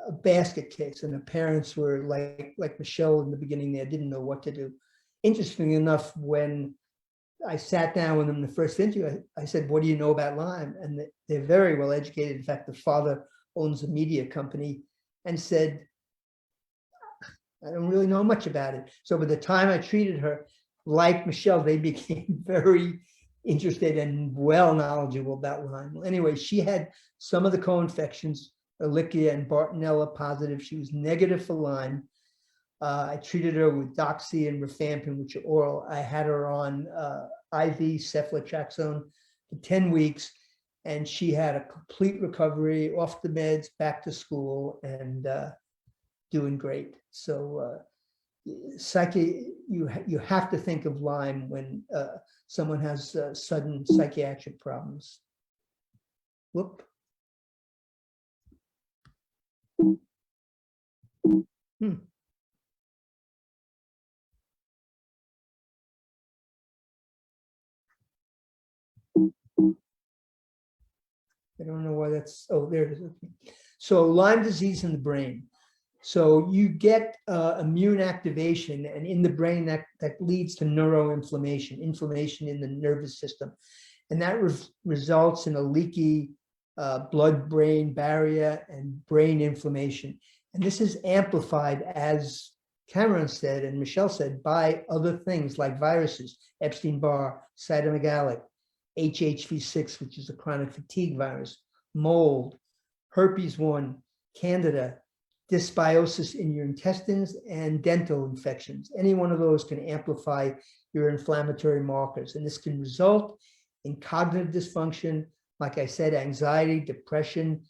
a basket case, and the parents were like Michele in the beginning there, didn't know what to do. Interestingly enough, when I sat down with them in the first interview, I said, what do you know about Lyme? And they're very well educated. In fact, the father owns a media company, and said, I don't really know much about it. So by the time I treated her, like Michele, they became very interested and well knowledgeable about Lyme. Well, anyway, she had some of the co-infections, 𝗟𝗺𝗃 and Bartonella positive. She was negative for Lyme. I treated her with doxy and rifampin, which are oral. I had her on IV cephalosporin for 10 weeks, and she had a complete recovery, off the meds, back to school, and doing great. So you have to think of Lyme when someone has sudden psychiatric problems. Whoop. I don't know why that's, oh, there it is. Okay. So Lyme disease in the brain. So you get immune activation, and in the brain that leads to neuroinflammation, inflammation in the nervous system. And that results in a leaky blood-brain barrier and brain inflammation. And this is amplified, as Camryn said and Michele said, by other things like viruses, Epstein-Barr, cytomegalic, HHV6, which is a chronic fatigue virus, mold, herpes 1, candida, dysbiosis in your intestines, and dental infections. Any one of those can amplify your inflammatory markers, and this can result in cognitive dysfunction, like I said, anxiety, depression,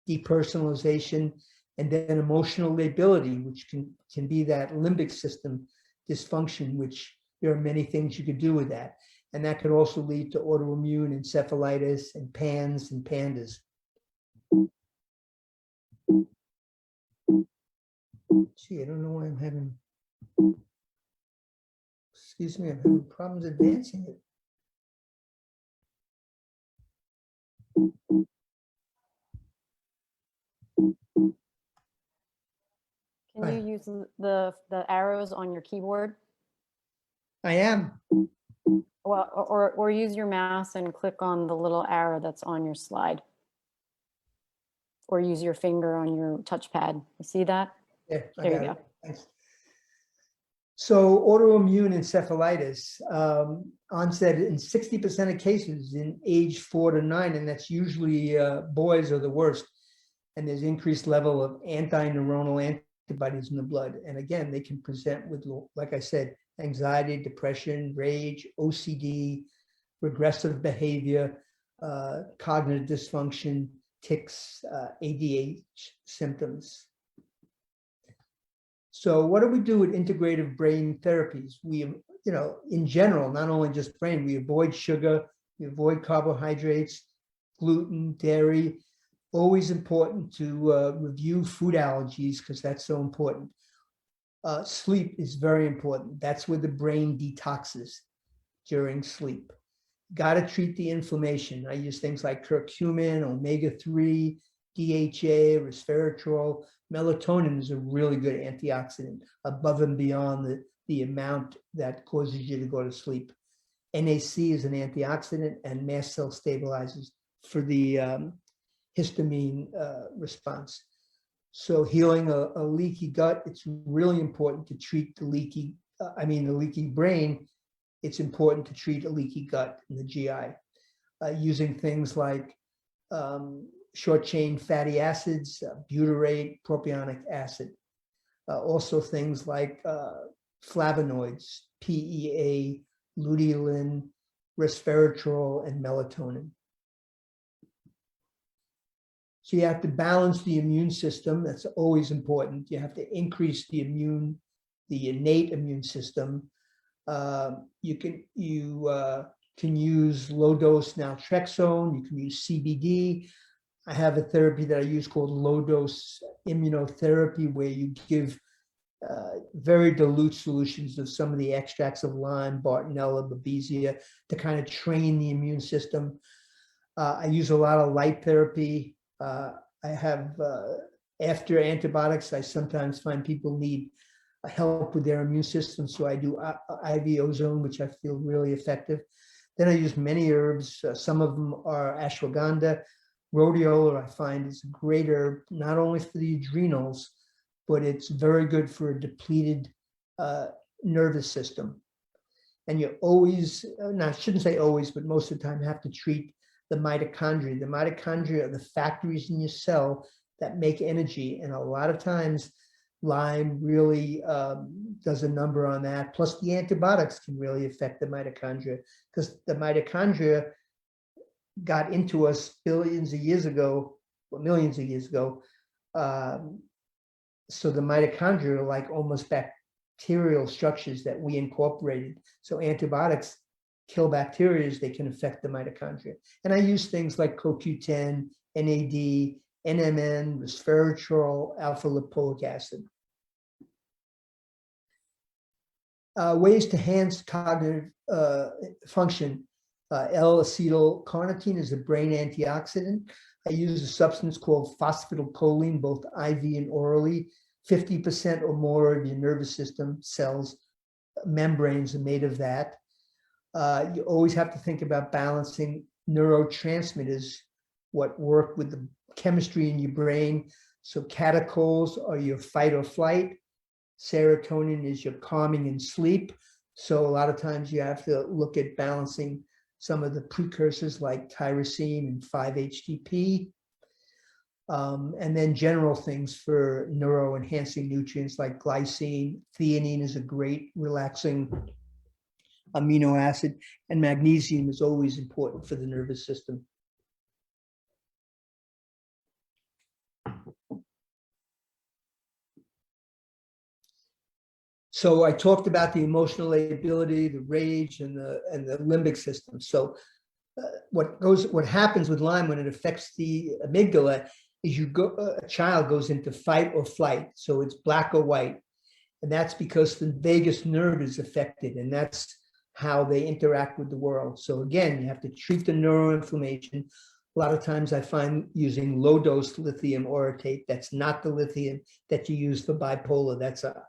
depersonalization, and then emotional lability, which can be that limbic system dysfunction, which there are many things you could do with that. And that could also lead to autoimmune encephalitis and PANS and PANDAS. Gee, I don't know why I'm having, excuse me, I'm having problems advancing it. Can you use the arrows on your keyboard? I am. Well, or use your mouse and click on the little arrow that's on your slide. Or use your finger on your touchpad. You see that? Yeah, There you go. Thanks. So autoimmune encephalitis, onset in 60% of cases in age 4 to 9, and that's usually boys are the worst. And there's increased level of anti-neuronal antibodies in the blood. And again, they can present with, like I said, anxiety, depression, rage, OCD, regressive behavior, cognitive dysfunction, tics, ADH symptoms. So what do we do with integrative brain therapies? We, in general, not only just brain, we avoid sugar, we avoid carbohydrates, gluten, dairy. Always important to review food allergies because that's so important. Sleep is very important. That's where the brain detoxes during sleep. Got to treat the inflammation. I use things like curcumin, omega-3, DHA, resveratrol. Melatonin is a really good antioxidant above and beyond the amount that causes you to go to sleep. NAC is an antioxidant and mast cell stabilizers for the histamine response. So healing a leaky gut, it's really important to treat the leaky brain. It's important to treat a leaky gut in the GI using things like short chain fatty acids, butyrate, propionic acid. Also things like flavonoids, PEA, luteolin, resveratrol, and melatonin. So you have to balance the immune system. That's always important. You have to increase the innate immune system. You can use low dose naltrexone. You can use CBD. I have a therapy that I use called low dose immunotherapy, where you give very dilute solutions of some of the extracts of Lyme, Bartonella, 𝗼𝗲𝗄 to kind of train the immune system. I use a lot of light therapy. I have, after antibiotics, I sometimes find people need help with their immune system. So I do IV ozone, which I feel really effective. Then I use many herbs. Some of them are ashwagandha. Rhodiola, I find, is a great herb, not only for the adrenals, but it's very good for a depleted nervous system. And you always, no, I shouldn't say always, but most of the time have to treat the mitochondria. The mitochondria are the factories in your cell that make energy. And a lot of times Lyme really does a number on that. Plus the antibiotics can really affect the mitochondria, because the mitochondria got into us billions of years ago, or millions of years ago. So the mitochondria are like almost bacterial structures that we incorporated. So antibiotics kill bacteria, they can affect the mitochondria. And I use things like CoQ10, NAD, NMN, resveratrol, alpha-lipoic acid. Ways to enhance cognitive function. L-acetylcarnitine is a brain antioxidant. I use a substance called phosphatidylcholine, both IV and orally. 50% or more of your nervous system cells, membranes are made of that. You always have to think about balancing neurotransmitters, what work with the chemistry in your brain. So catechols are your fight or flight. Serotonin is your calming and sleep. So a lot of times you have to look at balancing some of the precursors like tyrosine and 5-HTP. And then general things for neuro-enhancing nutrients like glycine. Theanine is a great relaxing amino acid, and magnesium is always important for the nervous system. So I talked about the emotional ability, the rage, and the limbic system. So what happens with Lyme when it affects the amygdala is a child goes into fight or flight. So it's black or white. And that's because the vagus nerve is affected, and that's how they interact with the world. So again, you have to treat the neuroinflammation. A lot of times I find using low dose lithium orotate. That's not the lithium that you use for bipolar. That's a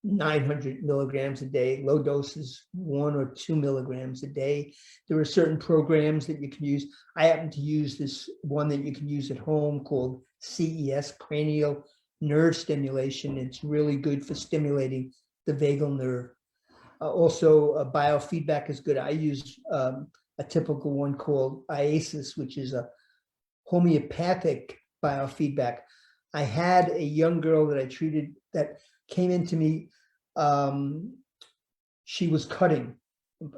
900 milligrams a day. Low dose is 1 or 2 milligrams a day. There are certain programs that you can use. I happen to use this one that you can use at home called CES, cranial nerve stimulation. It's really good for stimulating the vagal nerve. Also, biofeedback is good. I use a typical one called IASIS, which is a homeopathic biofeedback. I had a young girl that I treated that came into me. She was cutting.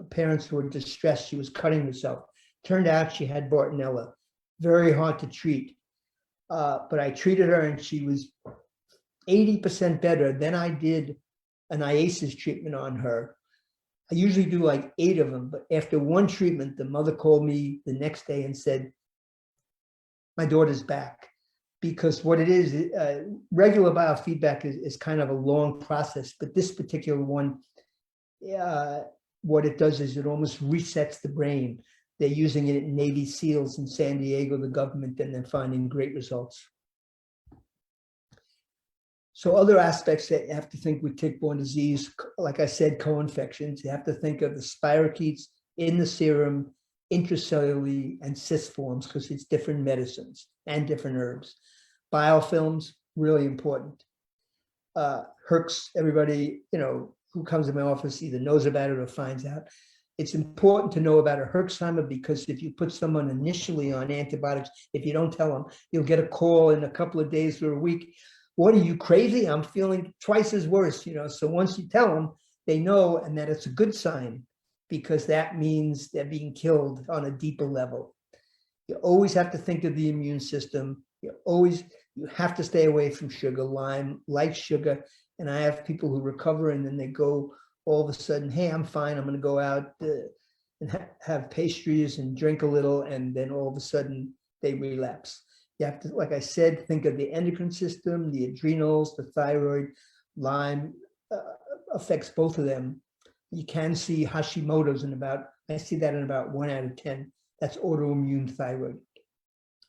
Parents were distressed. She was cutting herself. Turned out she had Bartonella. Very hard to treat. But I treated her and she was 80% better. Then I did an IASIS treatment on her. I usually do like 8 of them, but after one treatment, the mother called me the next day and said, my daughter's back. Because what it is, regular biofeedback is kind of a long process, but this particular one, what it does is it almost resets the brain. They're using it in Navy SEALs in San Diego, the government, and they're finding great results. So other aspects that you have to think with tick-borne disease, like I said, co-infections, you have to think of the spirochetes in the serum, intracellularly, and cyst forms, because it's different medicines and different herbs. Biofilms, really important. Herx, everybody, who comes to my office either knows about it or finds out. It's important to know about a Herxheimer because if you put someone initially on antibiotics, if you don't tell them, you'll get a call in a couple of days or a week. What, are you crazy? I'm feeling twice as worse, So once you tell them, they know, and that it's a good sign because that means they're being killed on a deeper level. You always have to think of the immune system. You have to stay away from sugar. Lyme likes sugar. And I have people who recover and then they go all of a sudden, hey, I'm fine. I'm going to go out and have pastries and drink a little. And then all of a sudden they relapse. You have to, like I said, think of the endocrine system, the adrenals, the thyroid. Lyme affects both of them. You can see Hashimoto's I see that in about 1 out of 10. That's autoimmune thyroid.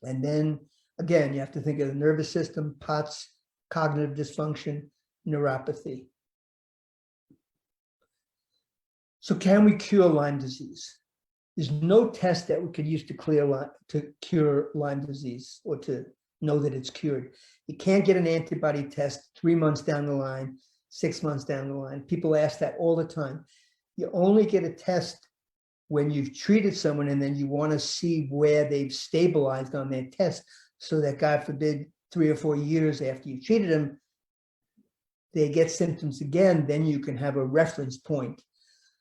And then again, you have to think of the nervous system, POTS, cognitive dysfunction, neuropathy. So can we cure Lyme disease? There's no test that we could use to cure Lyme disease or to know that it's cured. You can't get an antibody test 3 months down the line, 6 months down the line. People ask that all the time. You only get a test when you've treated someone and then you want to see where they've stabilized on their test so that, God forbid, 3 or 4 years after you treated them, they get symptoms again, then you can have a reference point.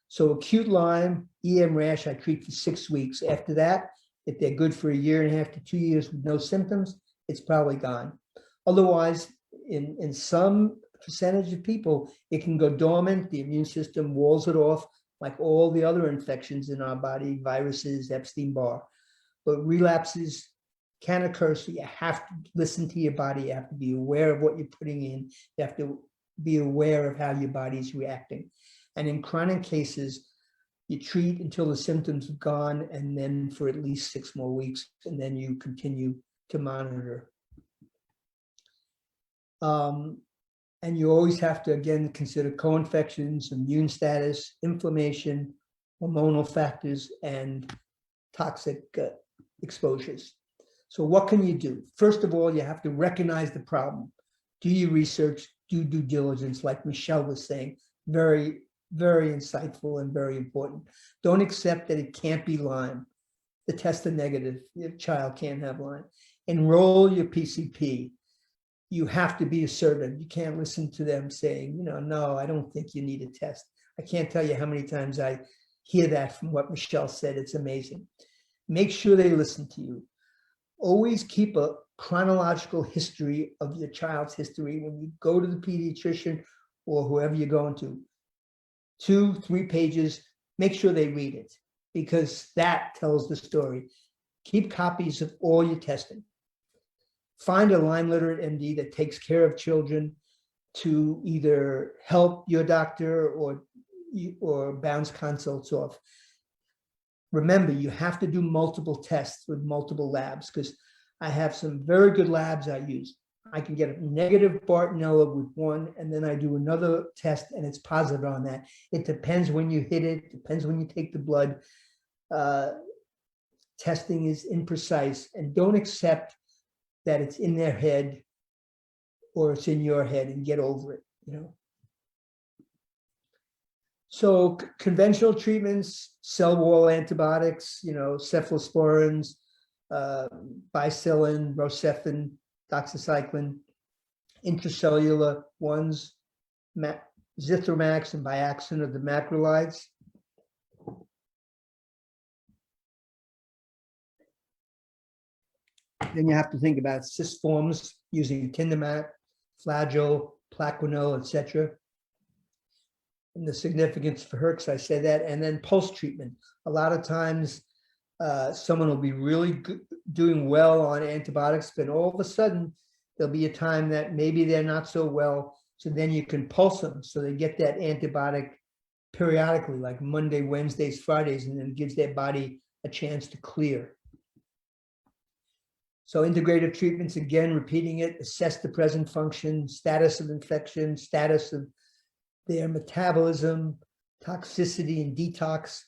So acute Lyme, EM rash, I treat for 6 weeks. After that, if they're good for 1.5 years to 2 years with no symptoms, it's probably gone. Otherwise, in some percentage of people, it can go dormant. The immune system walls it off, like all the other infections in our body, viruses, Epstein-Barr. But relapses can occur, so you have to listen to your body. You have to be aware of what you're putting in. You have to be aware of how your body's reacting. And in chronic cases, you treat until the symptoms are gone, and then for at least 6 more weeks, and then you continue to monitor. And you always have to, again, consider co-infections, immune status, inflammation, hormonal factors, and toxic exposures. So what can you do? First of all, you have to recognize the problem. Do your research, do due diligence, like Michele was saying. Very, very insightful and very important. Don't accept that it can't be Lyme. The tests are negative. Your child can't have Lyme. Enroll your PCP. You have to be assertive. You can't listen to them saying, no, I don't think you need a test. I can't tell you how many times I hear that from what Michele said. It's amazing. Make sure they listen to you. Always keep a chronological history of your child's history when you go to the pediatrician or whoever you're going to. 2-3 pages, make sure they read it, because that tells the story. Keep copies of all your testing. Find a Lyme literate MD that takes care of children to either help your doctor or bounce consults off. Remember, you have to do multiple tests with multiple labs, because I have some very good labs I use. I can get a negative Bartonella with one, and then I do another test and it's positive on that. It depends when you hit it, depends when you take the blood. Testing is imprecise, and don't accept that it's in their head or it's in your head, and get over it, So conventional treatments, cell wall antibiotics, cephalosporins, bicillin, rocephin, doxycycline, intracellular ones, Zithromax and Biaxin are the macrolides. Then you have to think about cyst forms using Tindamat, Flagyl, Plaquenil, etc. And the significance for HERCs, I said that. And then pulse treatment. A lot of times someone will be really doing well on antibiotics, but all of a sudden there'll be a time that maybe they're not so well. So then you can pulse them so they get that antibiotic periodically, like Monday, Wednesdays, Fridays, and then it gives their body a chance to clear. So integrative treatments, again, repeating it, assess the present function, status of infection, status of their metabolism, toxicity and detox,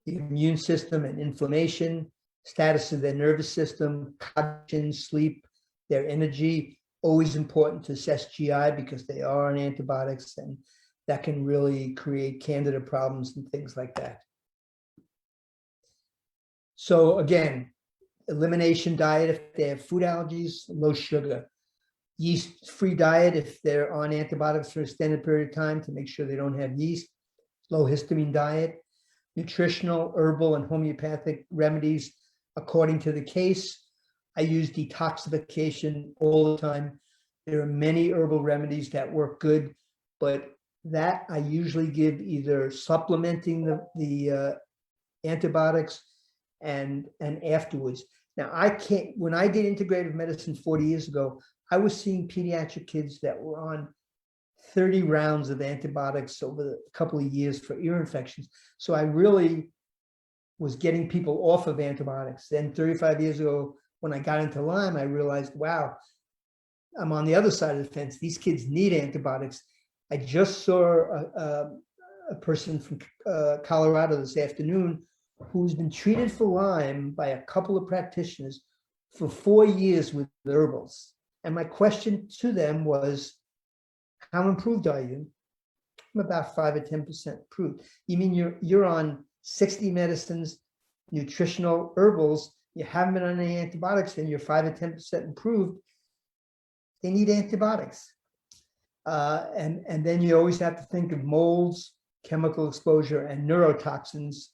the immune system and inflammation, status of their nervous system, cognition, sleep, their energy. Always important to assess GI because they are on antibiotics, and that can really create candida problems and things like that. So again, elimination diet if they have food allergies, low sugar. Yeast-free diet if they're on antibiotics for an extended period of time to make sure they don't have yeast. Low histamine diet. Nutritional, herbal, and homeopathic remedies according to the case. I use detoxification all the time. There are many herbal remedies that work good, but that I usually give either supplementing the antibiotics and afterwards. Now when I did integrative medicine 40 years ago, I was seeing pediatric kids that were on 30 rounds of antibiotics over a couple of years for ear infections. So I really was getting people off of antibiotics. Then 35 years ago, when I got into Lyme, I realized, wow, I'm on the other side of the fence. These kids need antibiotics. I just saw a person from Colorado this afternoon who's been treated for Lyme by a couple of practitioners for 4 years with herbals. And my question to them was, how improved are you? I'm about 5 or 10% improved. You mean you're on 60 medicines, nutritional herbals, you haven't been on any antibiotics, and you're 5 or 10% improved? They need antibiotics. And then you always have to think of molds, chemical exposure, and neurotoxins,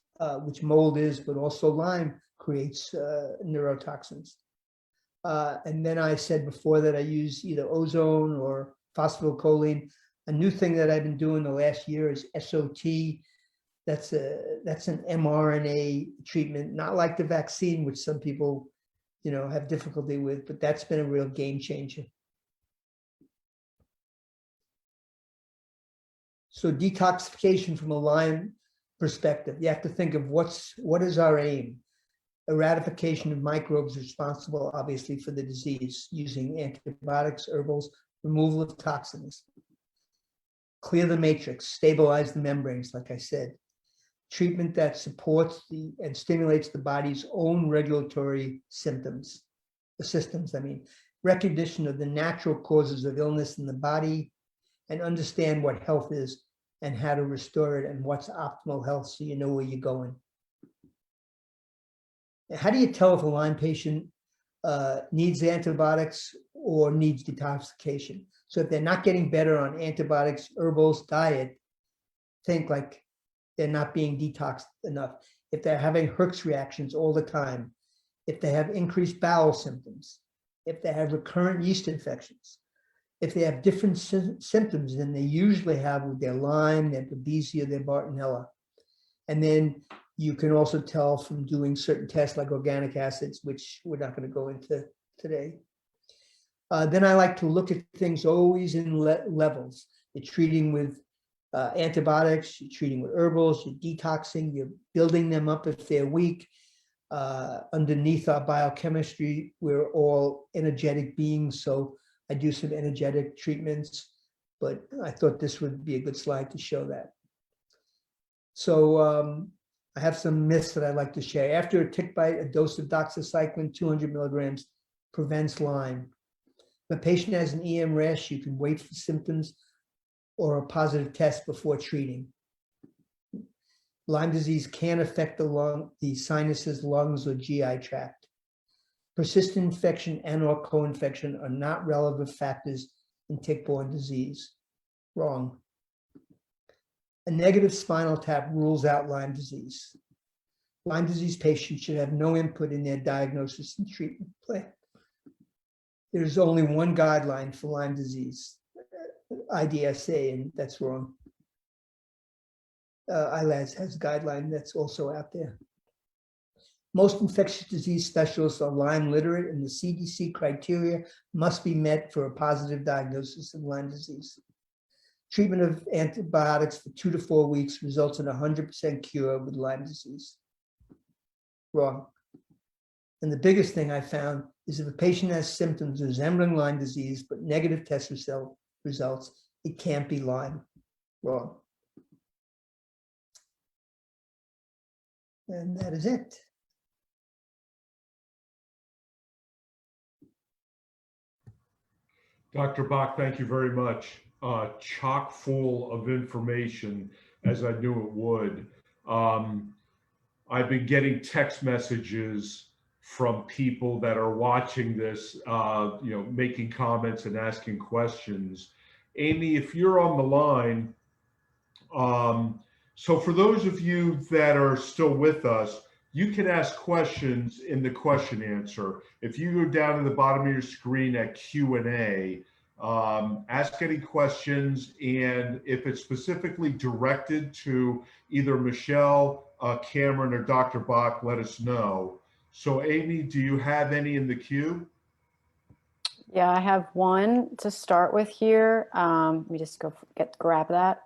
which mold is, but also Lyme creates neurotoxins. And then I said before that I use either ozone or phosphatidylcholine. A new thing that I've been doing the last year is SOT. That's an mRNA treatment, not like the vaccine, which some people, have difficulty with, but that's been a real game changer. So detoxification from a Lyme perspective, you have to think of what is our aim? Eradication of microbes responsible, obviously, for the disease, using antibiotics, herbals, removal of toxins. Clear the matrix, stabilize the membranes, like I said. Treatment that supports and stimulates the body's own regulatory systems. Recognition of the natural causes of illness in the body, and understand what health is and how to restore it and what's optimal health so you know where you're going. How do you tell if a Lyme patient needs antibiotics or needs detoxification? So if they're not getting better on antibiotics, herbals, diet, think like they're not being detoxed enough. If they're having Herx reactions all the time, if they have increased bowel symptoms, if they have recurrent yeast infections, if they have different symptoms than they usually have with their Lyme, their 𝗣𝗲𝗱𝗁, or their Bartonella. And then you can also tell from doing certain tests like organic acids, which we're not going to go into today. Then I like to look at things always in levels. You're treating with antibiotics, you're treating with herbals, you're detoxing, you're building them up if they're weak. Underneath our biochemistry, we're all energetic beings, so I do some energetic treatments, but I thought this would be a good slide to show that. So I have some myths that I'd like to share. After a tick bite, a dose of doxycycline, 200 milligrams, prevents Lyme. If a patient has an EM rash, you can wait for symptoms or a positive test before treating. Lyme disease can affect the sinuses, lungs, or GI tract. Persistent infection and/or co-infection are not relevant factors in tick-borne disease. Wrong. A negative spinal tap rules out Lyme disease. Lyme disease patients should have no input in their diagnosis and treatment plan. There's only one guideline for Lyme disease, IDSA, and that's wrong. ILADS has a guideline that's also out there. Most infectious disease specialists are Lyme literate, and the CDC criteria must be met for a positive diagnosis of Lyme disease. Treatment of antibiotics for 2 to 4 weeks results in 100% cure with Lyme disease. Wrong. And the biggest thing I found is if a patient has symptoms resembling Lyme disease but negative test results, it can't be Lyme. Wrong. And that is it. Dr. Bock, thank you very much. Chock full of information, as I knew it would. I've been getting text messages from people that are watching this, making comments and asking questions. Amy, if you're on the line, so for those of you that are still with us, you can ask questions in the question answer. If you go down to the bottom of your screen at Q&A, ask any questions, and if it's specifically directed to either Michele, Camryn, or Dr. Bock, let us know. So Amy, do you have any in the queue? Yeah, I have one to start with here. Let me just grab that.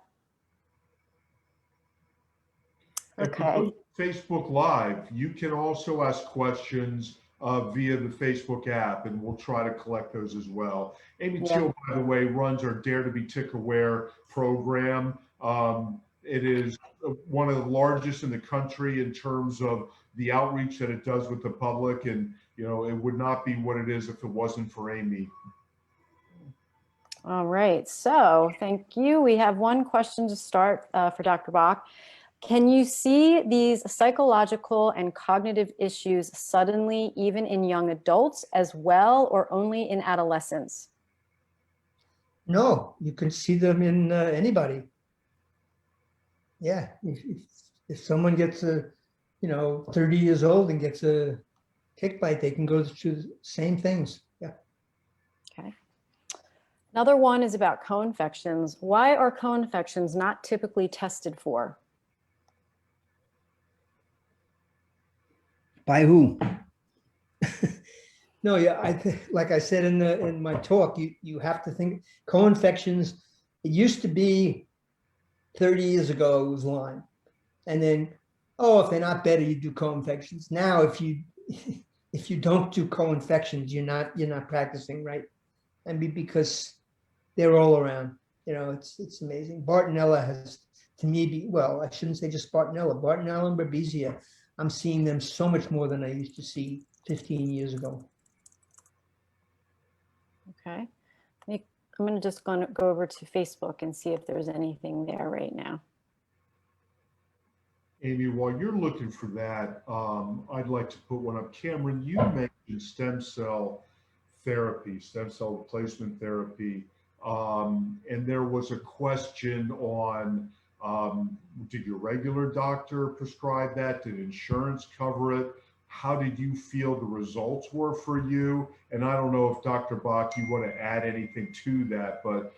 Okay. Facebook Live, you can also ask questions via the Facebook app, and we'll try to collect those as well. Amy Teal, by the way, runs our Dare to be Tick Aware program. It is one of the largest in the country in terms of the outreach that it does with the public, and it would not be what it is if it wasn't for Amy. All right, so thank you. We have one question to start for Dr. Bock. Can you see these psychological and cognitive issues suddenly, even in young adults as well, or only in adolescents? No, you can see them in anybody. Yeah, if someone gets 30 years old and gets a tick bite, they can go through the same things. Yeah. Okay. Another one is about co-infections. Why are co-infections not typically tested for? By who? No, yeah, like I said in my talk, you have to think co-infections. It used to be 30 years ago it was Lyme, and then if they're not better, you do co-infections. Now, if you don't do co-infections, you're not practicing right. I mean, because they're all around. It's amazing. Bartonella has, to me, I shouldn't say just Bartonella and 𝗟𝗺𝗶𝗁𝗄. I'm seeing them so much more than I used to see 15 years ago. Okay. I'm just going to go over to Facebook and see if there's anything there right now. Amy, while you're looking for that, I'd like to put one up. Camryn, you mentioned stem cell therapy, stem cell replacement therapy. And there was a question on, did your regular doctor prescribe that? Did insurance cover it? How did you feel the results were for you? And I don't know if Dr. Bock, you want to add anything to that, but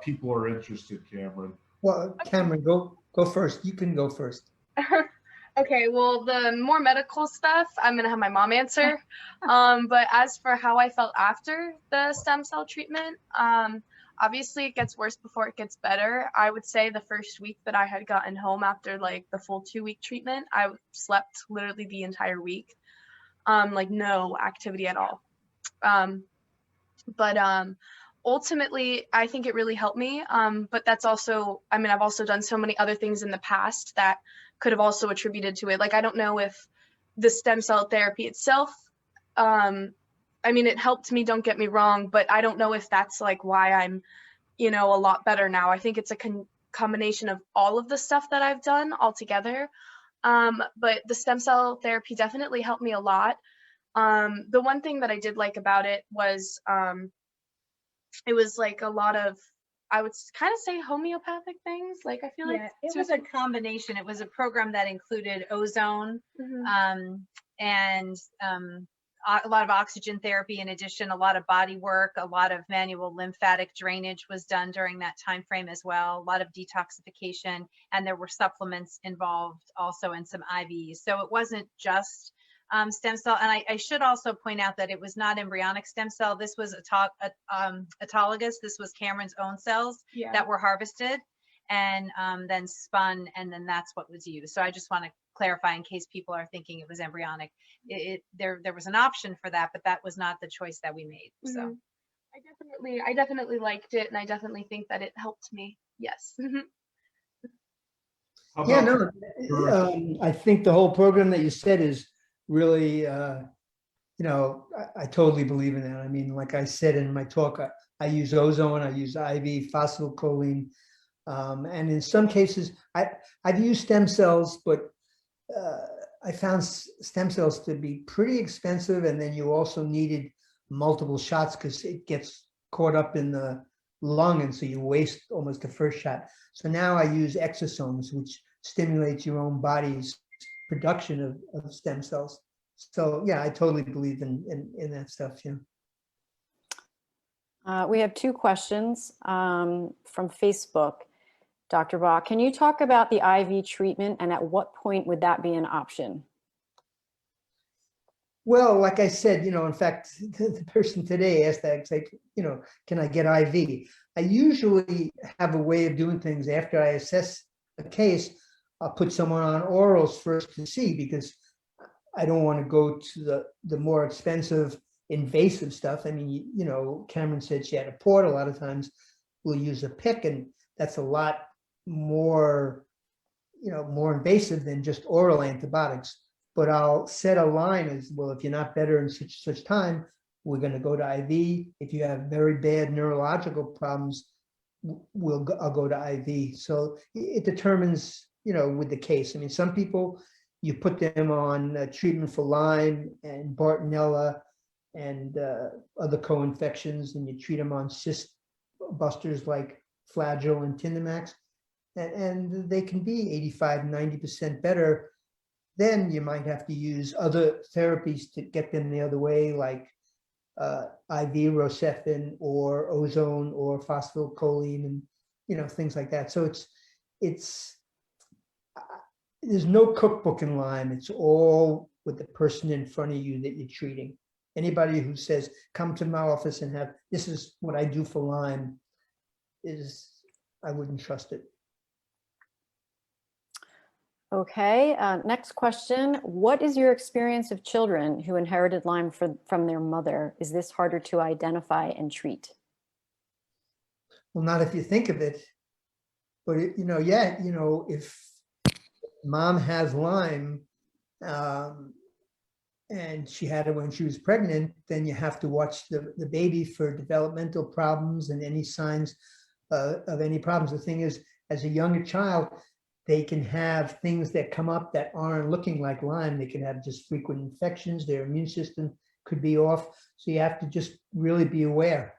people are interested, Camryn. Well, Camryn, go first. You can go first. Okay, well, the more medical stuff, I'm going to have my mom answer. But as for how I felt after the stem cell treatment, obviously it gets worse before it gets better. I would say the first week that I had gotten home after like the full 2-week treatment, I slept literally the entire week, like no activity at all. But ultimately, I think it really helped me. But that's also, I mean, I've also done so many other things in the past that could have also attributed to it. Like, I don't know if the stem cell therapy itself, I mean, it helped me, don't get me wrong, but I don't know if that's like why I'm, a lot better now. I think it's a combination of all of the stuff that I've done all together. But the stem cell therapy definitely helped me a lot. The one thing that I did like about it was it was like a lot of, I would kind of say homeopathic things. Like, I feel like it was a combination. It was a program that included ozone, and a lot of oxygen therapy. In addition, a lot of body work, a lot of manual lymphatic drainage was done during that time frame as well. A lot of detoxification, and there were supplements involved also, and some IVs. So it wasn't just stem cell. And I should also point out that it was not embryonic stem cell. This was autologous. This was Camryn's own cells that were harvested and then spun, and then that's what was used. So I just want to clarify in case people are thinking it was embryonic. There was an option for that, but that was not the choice that we made. So I definitely liked it, and I definitely think that it helped me. Yes. Yeah, no, I think the whole program that you said is really, I totally believe in that. I mean, like I said in my talk, I use ozone, I use IV phosphatocholine, and in some cases, I've used stem cells, but I found stem cells to be pretty expensive, and then you also needed multiple shots because it gets caught up in the lung, and so you waste almost the first shot. So now I use exosomes, which stimulates your own body's production of stem cells. So yeah, I totally believe in that stuff. Yeah. We have 2 questions from Facebook. Dr. Bock, can you talk about the IV treatment, and at what point would that be an option? Well, like I said, in fact, the person today asked that, it's like, can I get IV? I usually have a way of doing things. After I assess a case, I'll put someone on orals first to see, because I don't want to go to the more expensive, invasive stuff. I mean, Camryn said she had a port. A lot of times we'll use a pick, and that's a lot more, more invasive than just oral antibiotics. But I'll set a line as well. If you're not better in such time, we're going to go to IV. If you have very bad neurological problems, I'll go to IV. So it determines, with the case. I mean, some people, you put them on treatment for Lyme and Bartonella and other co-infections, and you treat them on cyst busters like Flagyl and Tindamax, and they can be 85, 90% better. Then you might have to use other therapies to get them the other way, like IV Rocephin or ozone or phosphorylcholine and, you know, things like that. So it's there's no cookbook in Lyme. It's all with the person in front of you that you're treating. Anybody who says, come to my office and have, this is what I do for Lyme, I wouldn't trust it. Okay, next question. What is your experience of children who inherited Lyme from their mother? Is this harder to identify and treat? Well, not if you think of it, but you know, yeah, you know, if mom has Lyme, and she had it when she was pregnant, then you have to watch the baby for developmental problems and any signs of any problems. The thing is, as a younger child, they can have things that come up that aren't looking like Lyme. They can have just frequent infections. Their immune system could be off. So you have to just really be aware.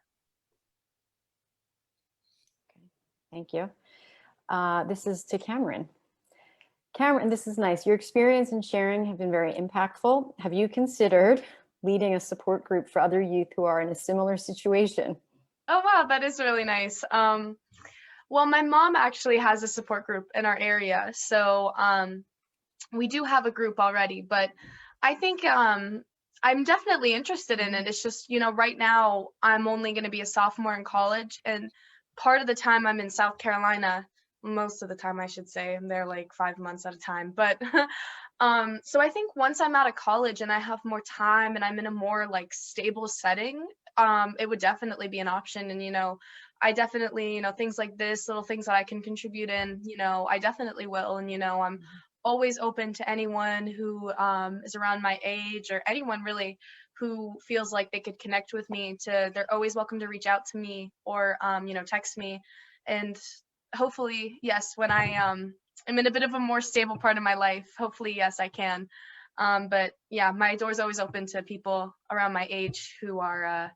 Thank you. This is to Camryn. Camryn, this is nice. Your experience and sharing have been very impactful. Have you considered leading a support group for other youth who are in a similar situation? Oh, wow, that is really nice. Well, my mom actually has a support group in our area. So we do have a group already, but I think I'm definitely interested in it. It's just, you know, right now I'm only going to be a sophomore in college, and part of the time I'm in South Carolina. Most of the time, I should say. I'm there like 5 months at a time. But so I think once I'm out of college and I have more time and I'm in a more like stable setting, it would definitely be an option. And, you know, I definitely, you know, things like this, little things that I can contribute in, you know, I definitely will. And, you know, I'm always open to anyone who is around my age, or anyone really who feels like they could connect with me. They're always welcome to reach out to me, or, you know, text me. And hopefully, yes, when I am in a bit of a more stable part of my life, hopefully, yes, I can. But yeah, my door's always open to people around my age who are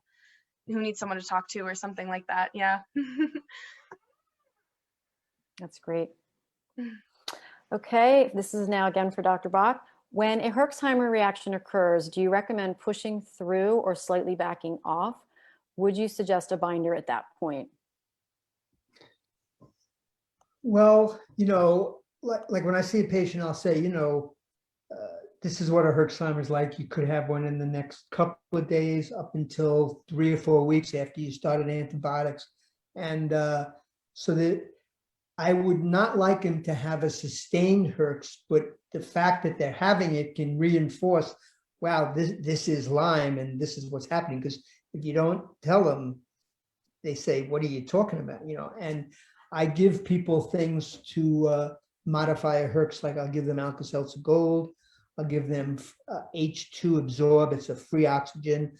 who need someone to talk to or something like that. Yeah. That's great. Okay, this is now again for Dr. Bock. When a Herxheimer reaction occurs, do you recommend pushing through or slightly backing off? Would you suggest a binder at that point? Well, you know, like when I see a patient, I'll say, you know, this is what a Herxheimer is like. You could have one in the next couple of days up until 3 or 4 weeks after you started antibiotics. And so that I would not like them to have a sustained Herx, but the fact that they're having it can reinforce, wow, this is Lyme and this is what's happening. Because if you don't tell them, they say, what are you talking about? You know, and I give people things to modify a Herx, like I'll give them Alka-Seltzer Gold. I'll give them H2 Absorb. It's a free oxygen.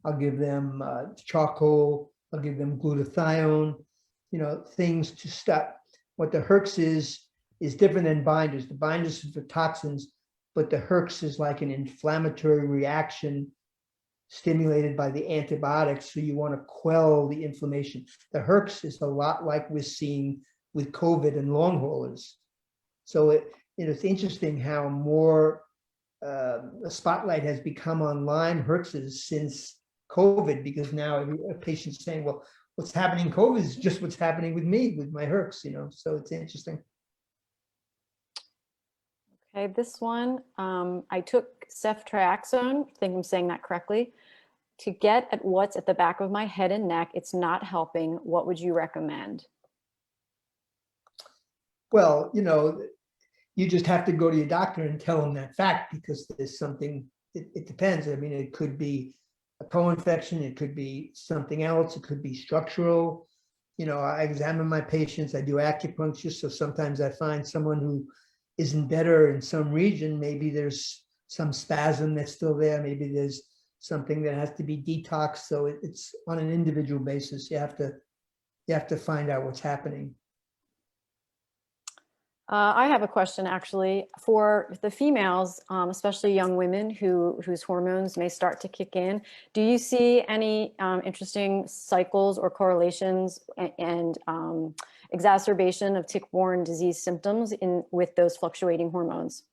I'll give them charcoal. I'll give them glutathione, you know, things to stop. What the Herx is different than binders. The binders are for toxins, but the Herx is like an inflammatory reaction stimulated by the antibiotics. So you want to quell the inflammation. The Herx is a lot like we're seeing with COVID and long haulers. So it's interesting how more a spotlight has become on Lyme Herxes since COVID, because now a patient's saying, well, what's happening in COVID is just what's happening with me, with my Herx, you know, so it's interesting. Okay, this one, I took ceftriaxone, I think I'm saying that correctly, to get at what's at the back of my head and neck. It's not helping. What would you recommend? Well, you know, you just have to go to your doctor and tell them that fact, because there's something, it depends. I mean, it could be a co-infection, it could be something else, it could be structural. You know, I examine my patients, I do acupuncture, so sometimes I find someone who isn't better in some region. Maybe there's some spasm that's still there, maybe there's something that has to be detoxed. So it's on an individual basis. You have to find out what's happening. I have a question actually for the females, especially young women whose hormones may start to kick in. Do you see any interesting cycles or correlations and exacerbation of tick-borne disease symptoms with those fluctuating hormones?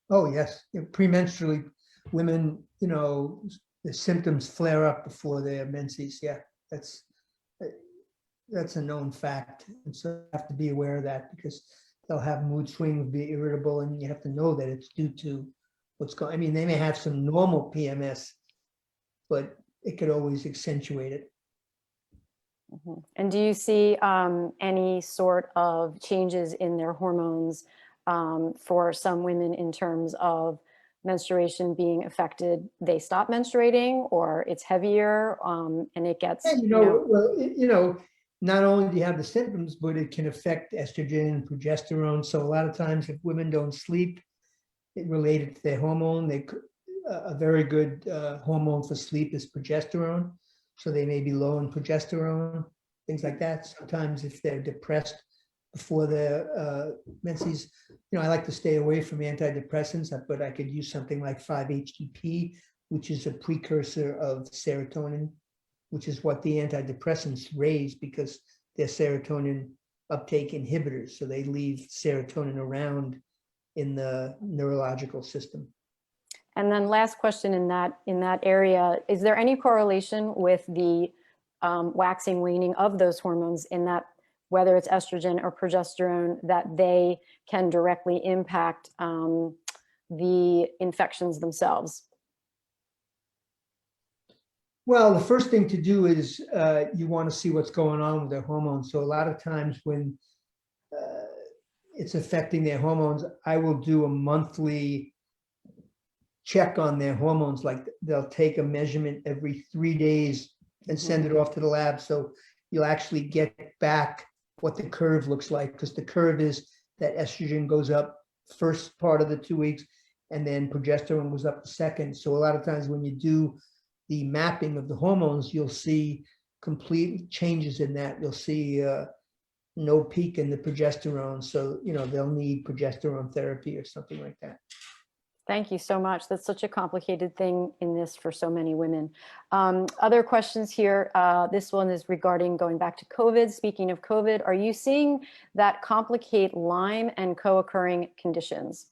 Oh yes, premenstrually women, you know, the symptoms flare up before their menses. Yeah, that's a known fact. And so you have to be aware of that because they'll have mood swings, be irritable, and you have to know that it's due to what's going. I mean, they may have some normal PMS, but it could always accentuate it. Mhm. And do you see any sort of changes in their hormones for some women in terms of menstruation being affected? They stop menstruating, or it's heavier and it gets, And not only do you have the symptoms, but it can affect estrogen and progesterone. So a lot of times, if women don't sleep, it related to their hormone. A very good hormone for sleep is progesterone. So they may be low in progesterone, things like that. Sometimes if they're depressed before their menses, I like to stay away from antidepressants, but I could use something like 5-HTP, which is a precursor of serotonin, which is what the antidepressants raise because they're serotonin uptake inhibitors. So they leave serotonin around in the neurological system. And then last question in that area, is there any correlation with the waxing, waning of those hormones in that, whether it's estrogen or progesterone, that they can directly impact the infections themselves? Well, the first thing to do is you want to see what's going on with their hormones. So a lot of times when it's affecting their hormones, I will do a monthly check on their hormones. Like they'll take a measurement every 3 days and send it off to the lab. So you'll actually get back what the curve looks like, because the curve is that estrogen goes up first part of the 2 weeks and then progesterone goes up the second. So a lot of times when you do the mapping of the hormones, you'll see complete changes in that. You'll see no peak in the progesterone. So, they'll need progesterone therapy or something like that. Thank you so much. That's such a complicated thing in this for so many women. Other questions here. This one is regarding going back to COVID. Speaking of COVID, are you seeing that complicate Lyme and co-occurring conditions?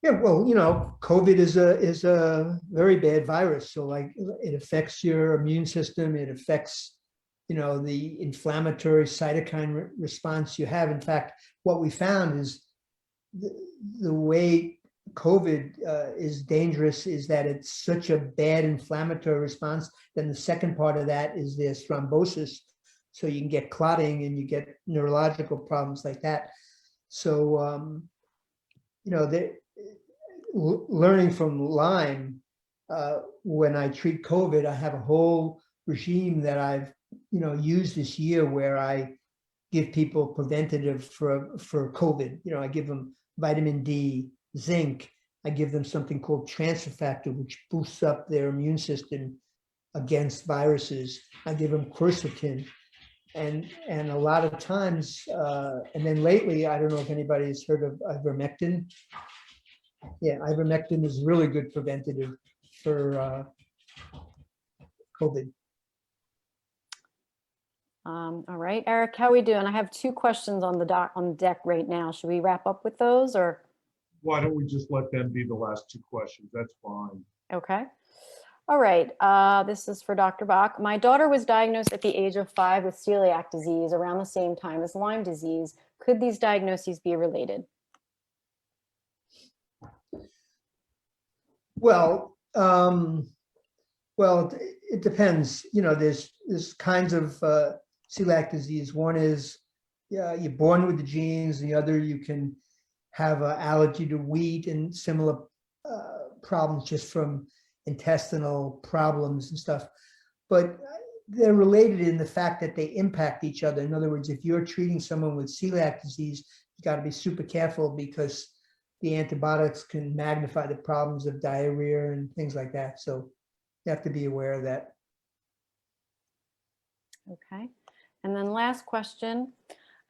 Yeah, well, COVID is a very bad virus. So like it affects your immune system. It affects, the inflammatory cytokine response you have. In fact, what we found is the way COVID is dangerous is that it's such a bad inflammatory response. Then the second part of that is there's thrombosis. So you can get clotting and you get neurological problems like that. So, learning from Lyme, when I treat COVID, I have a whole regime that I've, used this year where I give people preventative for COVID. I give them vitamin D, zinc. I give them something called transfer factor, which boosts up their immune system against viruses. I give them quercetin. And a lot of times, and then lately, I don't know if anybody has heard of ivermectin. Yeah, ivermectin is really good preventative for COVID. All right, Eric, how are we doing? I have 2 questions on the deck right now. Should we wrap up with those, or? Why don't we just let them be the last 2 questions? That's fine. Okay. All right. This is for Dr. Bock. My daughter was diagnosed at the age of 5 with celiac disease around the same time as Lyme disease. Could these diagnoses be related? Well, it depends. There's kinds of celiac disease. One is you're born with the genes. The other, you can have an allergy to wheat and similar problems just from intestinal problems and stuff. But they're related in the fact that they impact each other. In other words, if you're treating someone with celiac disease, you got to be super careful because the antibiotics can magnify the problems of diarrhea and things like that. So you have to be aware of that. Okay. And then last question.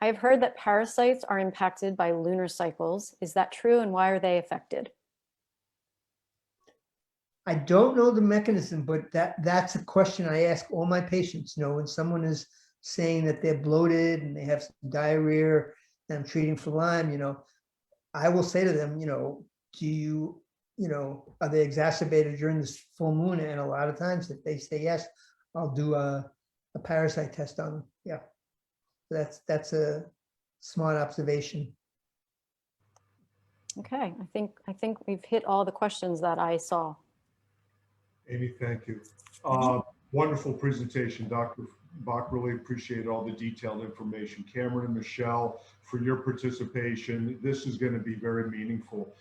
I've heard that parasites are impacted by lunar cycles. Is that true, and why are they affected? I don't know the mechanism, but that's a question I ask all my patients. When someone is saying that they're bloated and they have some diarrhea and I'm treating for Lyme, I will say to them, do you are they exacerbated during this full moon? And a lot of times if they say yes, I'll do a parasite test on them. Yeah. That's a smart observation. Okay, I think we've hit all the questions that I saw. Amy, thank you. Wonderful presentation, Dr. Bock. Really appreciate all the detailed information. Camryn and Michele, for your participation. This is going to be very meaningful.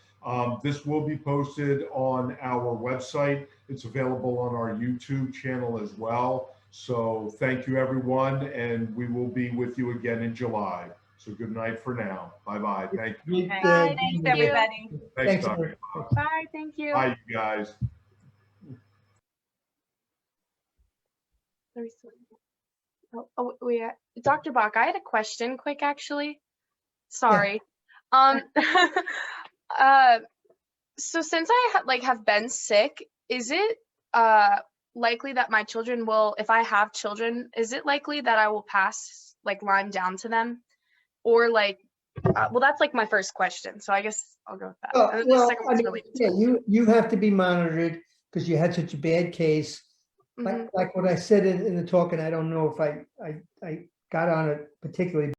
This will be posted on our website. It's available on our YouTube channel as well. So thank you, everyone, and we will be with you again in July. So good night for now. Bye-bye. Thank you. Bye, thanks, everybody. Thanks, Dr. Bock. Bye, thank you. Bye, you guys. Dr. Bock, I had a question quick, actually. Sorry. So since I have been sick, is it likely that my children will, if I have children, is it likely that I will pass Lyme down to them? Or well, that's my first question. So I guess I'll go with that. And then the second one's related to it. You have to be monitored because you had such a bad case. Mhm. Like what I said in the talk, and I don't know if I got on it particularly.